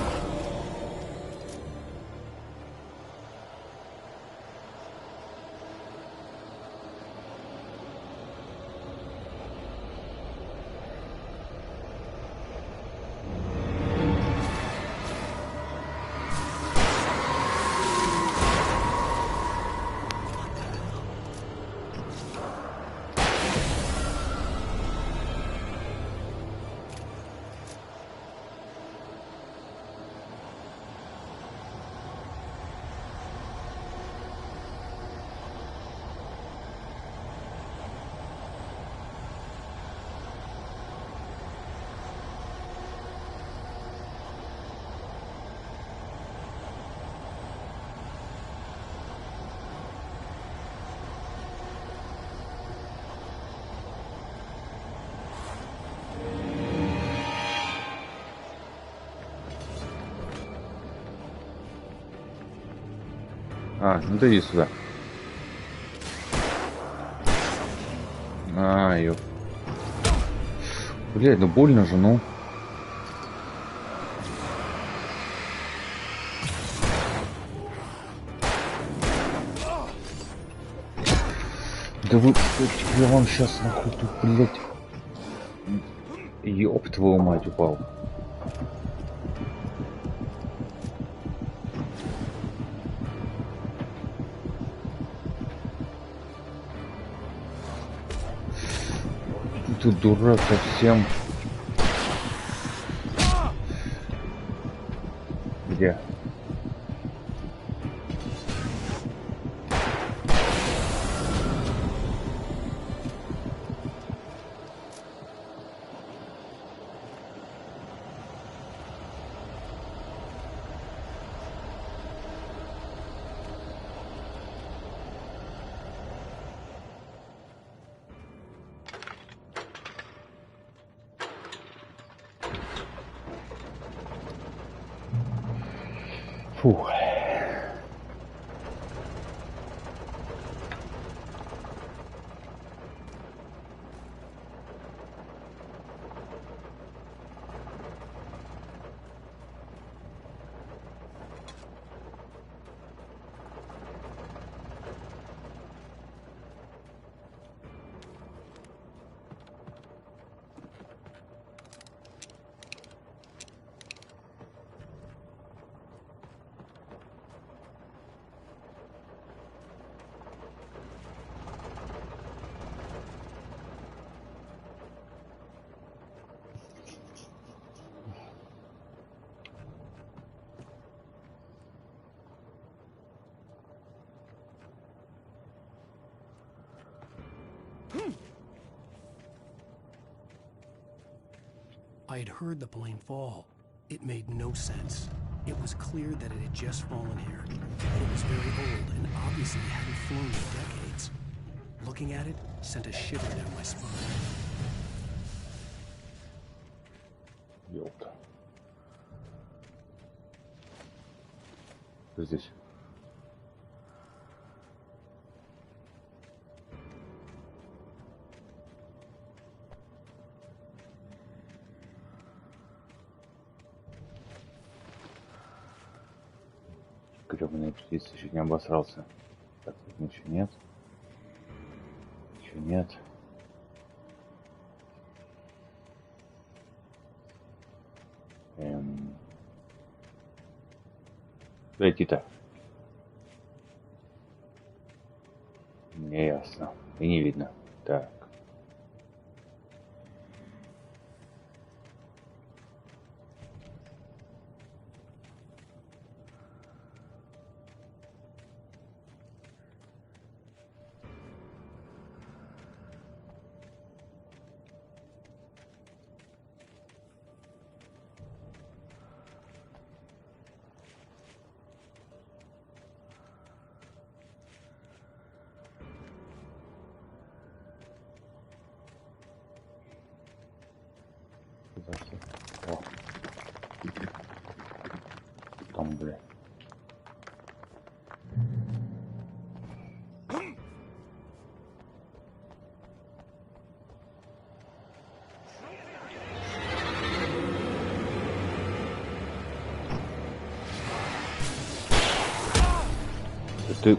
A: А, ну ты иди сюда. А, ёп. Блядь, ну больно же, ну. Да вы, я вам сейчас нахуй тут, блядь. Ёб твою мать, упал. Ты дурак совсем. Где? Фух.
Q: I had heard the plane fall. It made no sense. It was clear that it had just fallen here, but it was very old and obviously hadn't flown in decades. Looking at it sent a shiver down my spine.
A: Ёлка. Что здесь? Гребаный птица, чуть не обосрался. Так, тут ничего нет. Ничего нет. Куда идти-то? Не ясно. И не видно. Так. О. Там, бля. Ты...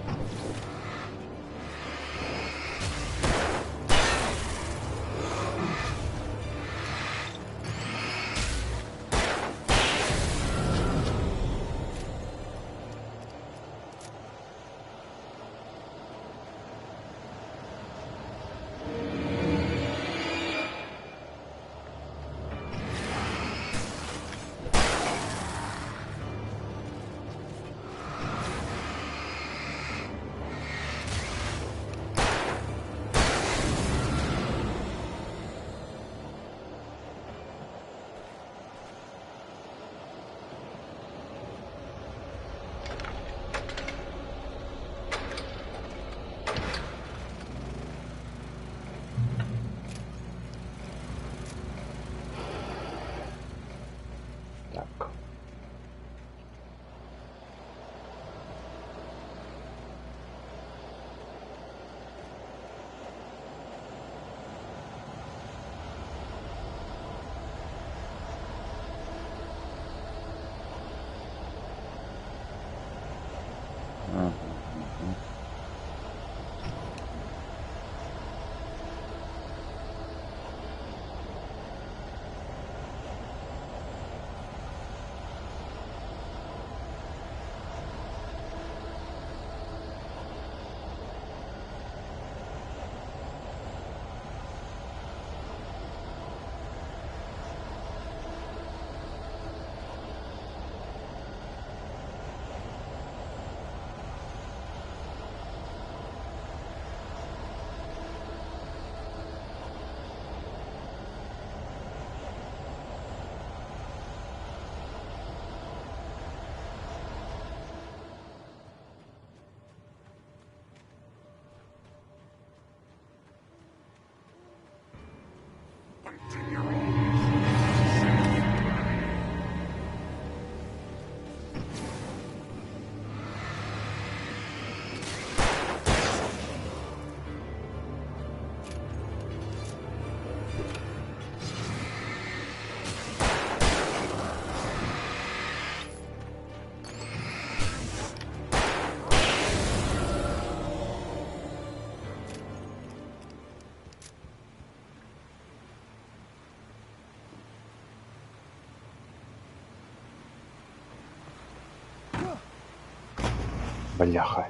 A: Бляха.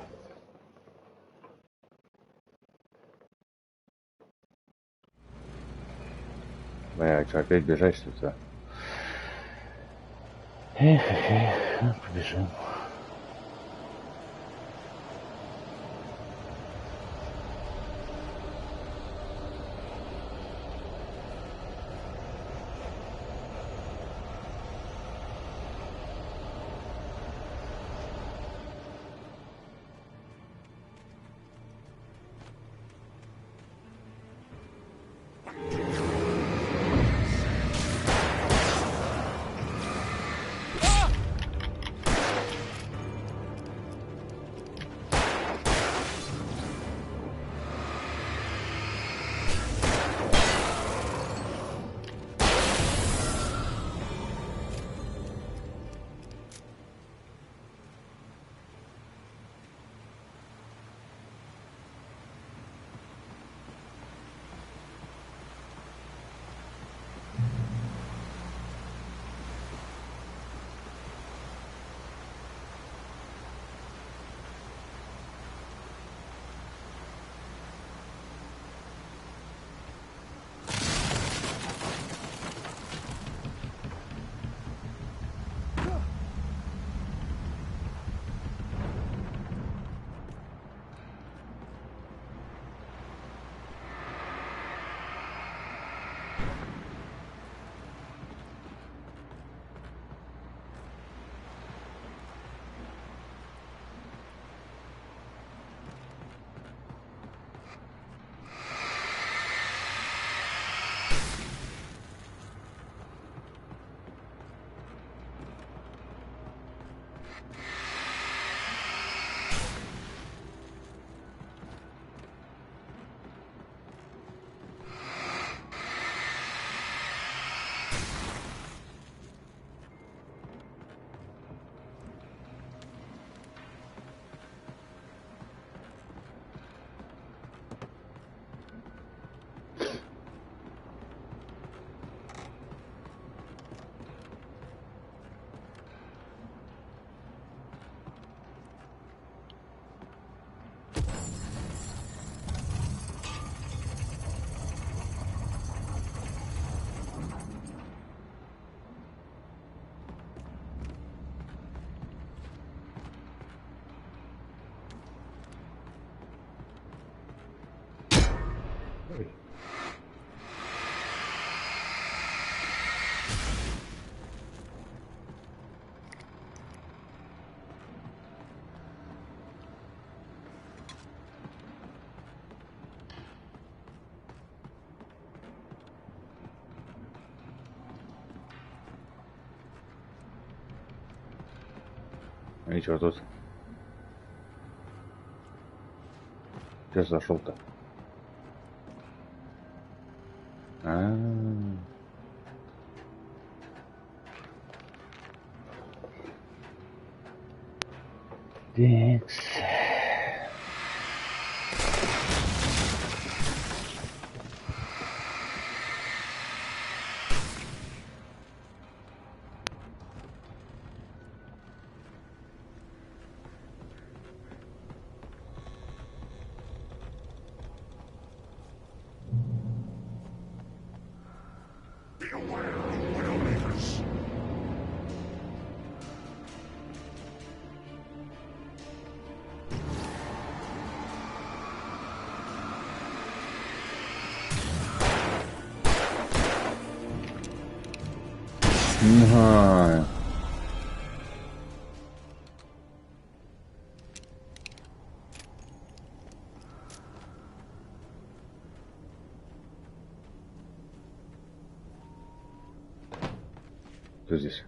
A: Бля, что, опять бежать что-то? Эх, побежим. И чё тут? Чё зашел-то? Текс. Ага. Кто здесь?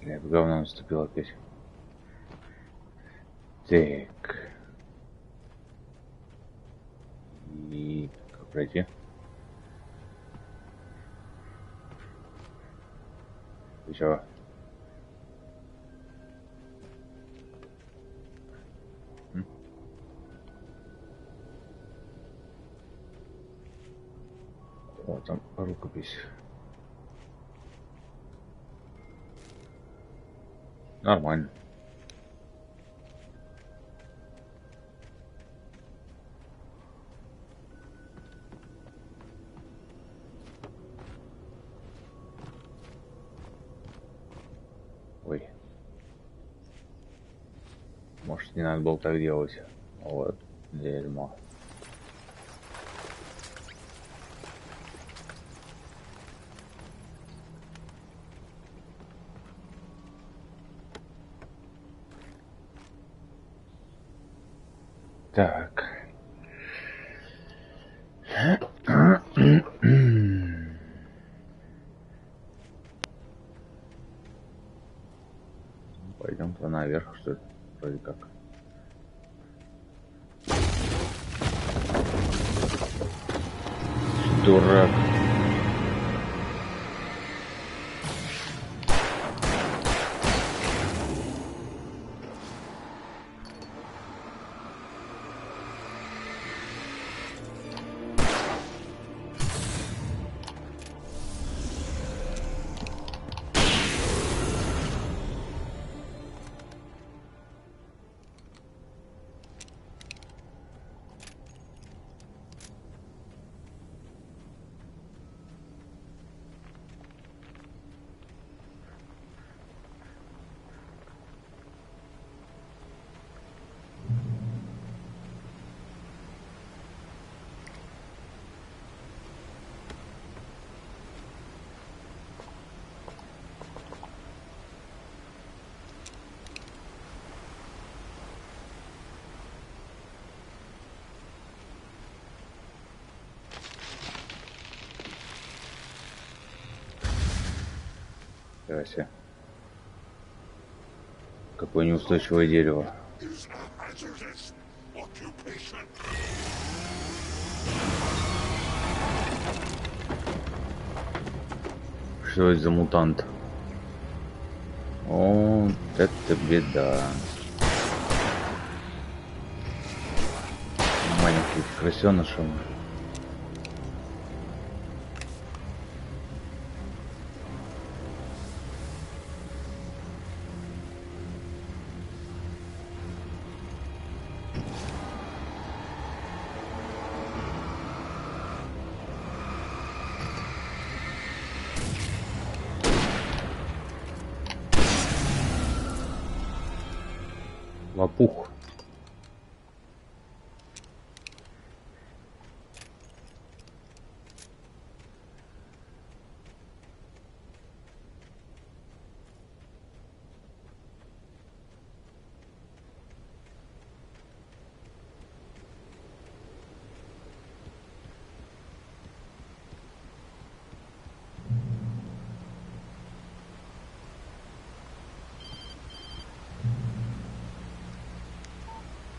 A: Бля, в говно наступил опять. Так. И как пройти? Ты чего? Вот там рукопись. Нормально. Ой. Может, не надо было так делать. Вот. Дерьмо. Так. Пойдем-то наверх, что ли? Вроде как. Дурак. Крася. Какое неустойчивое дерево. Что это за мутант? О, это беда. Маленький крысенышем. Лопух.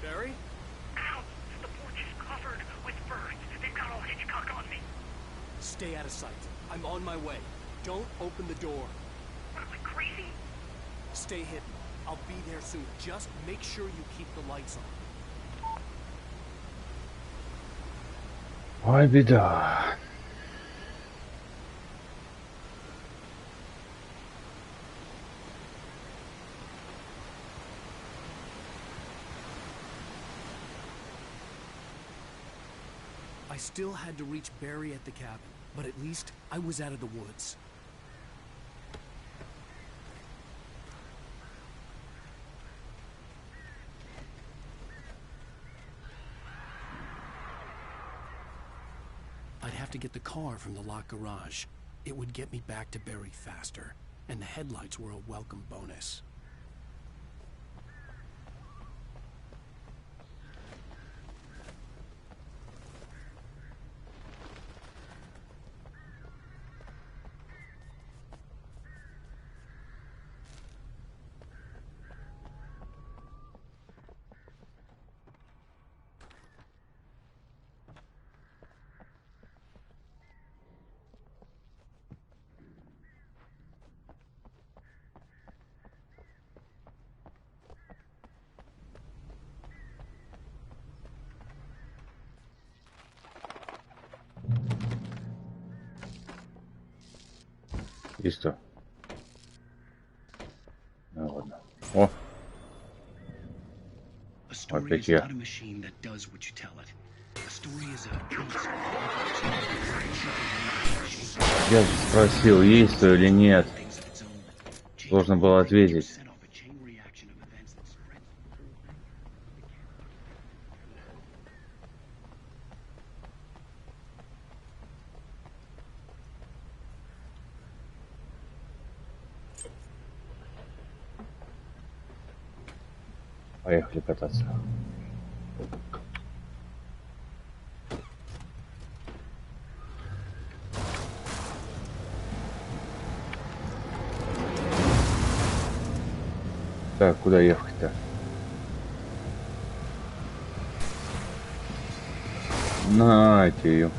Q: Barry?
E: Ow! The porch is covered with birds. They've got all Hitchcock on me.
Q: Stay out of sight. I'm on my way. Don't open the door.
E: What am I, crazy?
Q: Stay hidden. I'll be there soon. Just make sure you keep the lights on.
A: Ой, беда.
Q: I still had to reach Barry at the cabin, but at least I was out of the woods. I'd have to get the car from the locked garage. It would get me back to Barry faster, and the headlights were a welcome bonus.
A: И что? Ну ладно. О!
Q: A story
A: Опять
Q: is
A: я.
Q: not a machine that does what you tell it. A story is a
A: Я же спросил, есть то или нет. Должен был ответить. Поехали кататься. Так, куда ехать-то? Нате ее.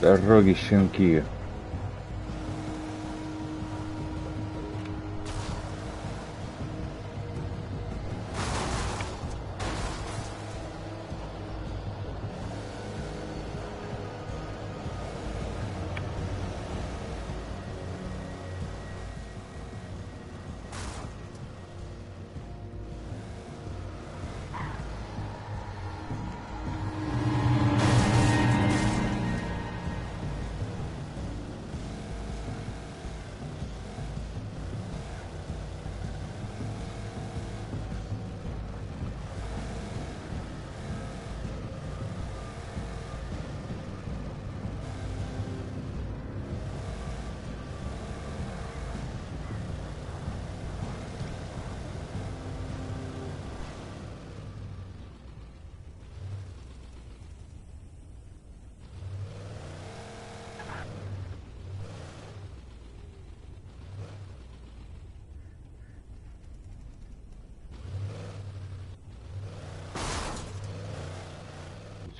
A: Дороги, щенки.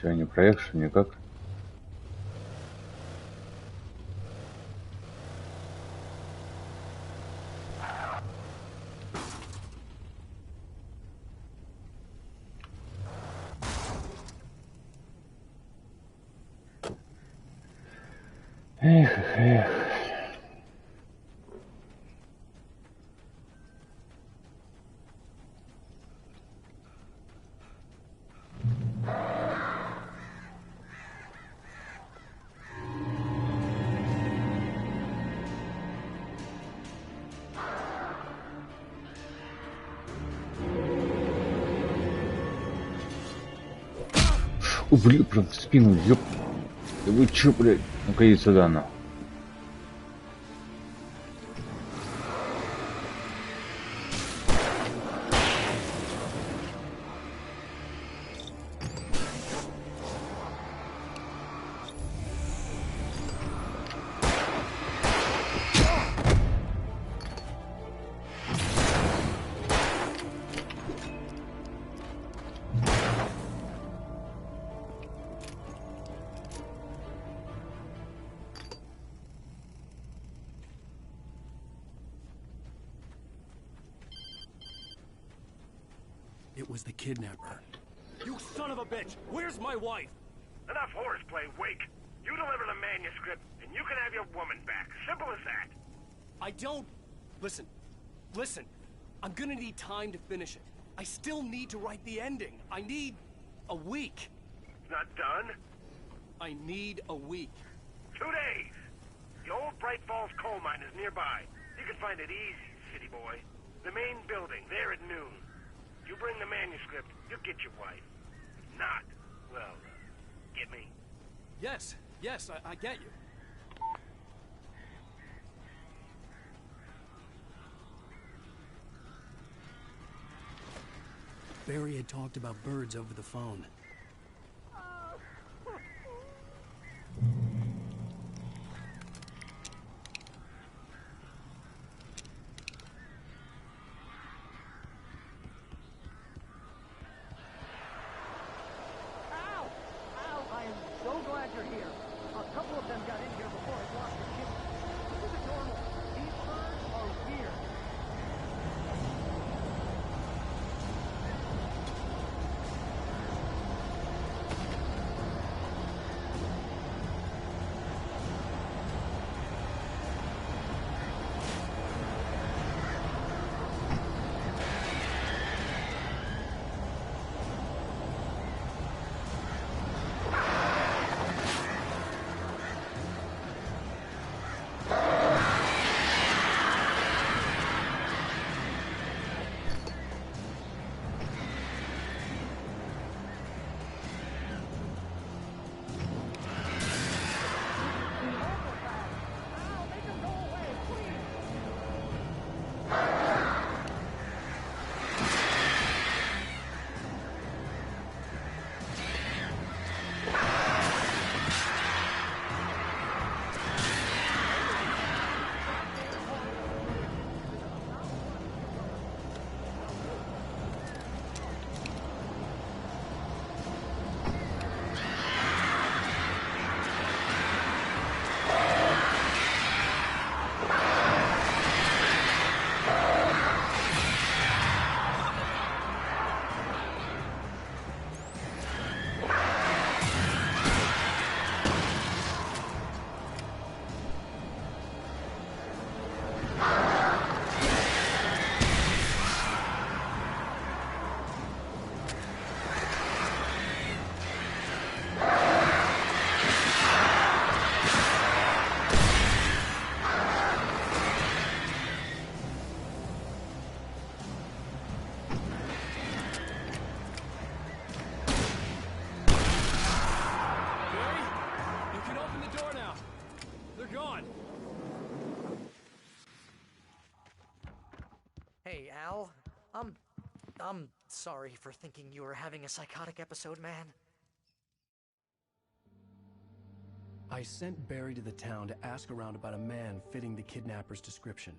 A: Че, не проехали никак? Эх, эх. О, блин, прям в спину, ёп. Да вы чё, блядь? Ну-ка иди сюда, на.
Q: It was the kidnapper.
L: You son of a bitch! Where's my wife?
E: Enough horseplay, Wake. You deliver the manuscript, and you can have your woman back. Simple as that.
Q: I don't... Listen. Listen. I'm gonna need time to finish it. I still need to write the ending. I need a week.
E: It's not done?
Q: I need a week.
E: 2 days. The old Bright Falls coal mine is nearby. You can find it easy, city boy. The the main building, there at noon. You bring the manuscript, you'll get your wife. If not, well, get me?
Q: Yes, I get you. Barry had talked about birds over the phone.
R: I am so glad you're here. A couple of them got in here before I lost the kid. This isn't normal. These birds are weird. Hey, Al. I'm sorry for thinking you were having a psychotic episode, man.
Q: I sent Barry to the town to ask around about a man fitting the kidnapper's description.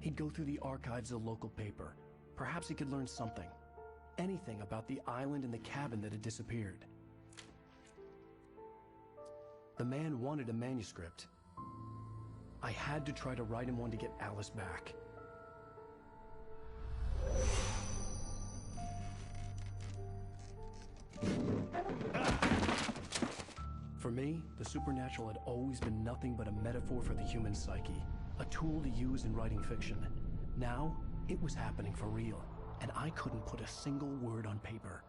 Q: He'd go through the archives of the local paper. Perhaps he could learn something. Anything about the island and the cabin that had disappeared. The man wanted a manuscript. I had to try to write him one to get Alice back. For me, the supernatural had always been nothing but a metaphor for the human psyche, a tool to use in writing fiction. Now, it was happening for real, and I couldn't put a single word on paper.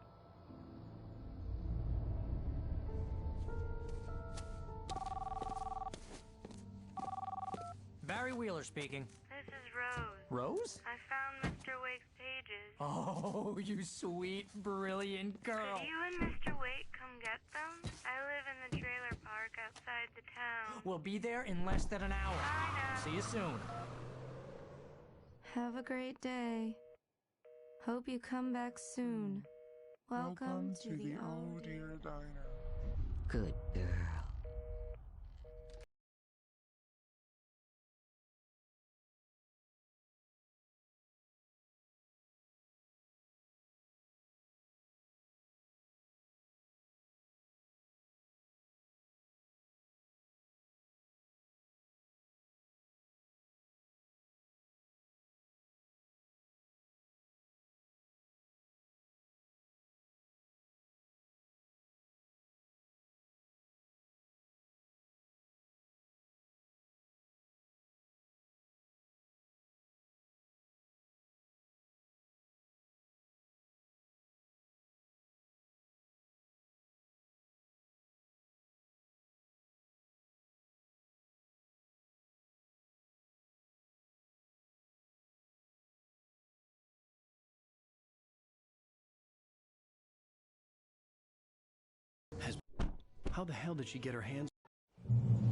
N: Barry Wheeler speaking.
K: This is Rose.
N: Rose?
K: I found Mr. Wake's pages.
N: Oh, you sweet, brilliant girl.
K: Could you and Mr. Wake come get them? I live in the trailer park outside the town.
N: We'll be there in less than an hour.
K: Bye now.
N: See you soon.
O: Have a great day. Hope you come back soon. Welcome to the old dear diner.
I: Good girl.
Q: How the hell did she get her hands?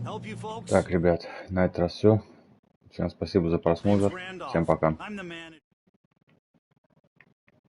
L: Help you folks?
A: Так, ребят, на этот раз все. Всем спасибо за просмотр. Всем пока.
L: I'm the manager.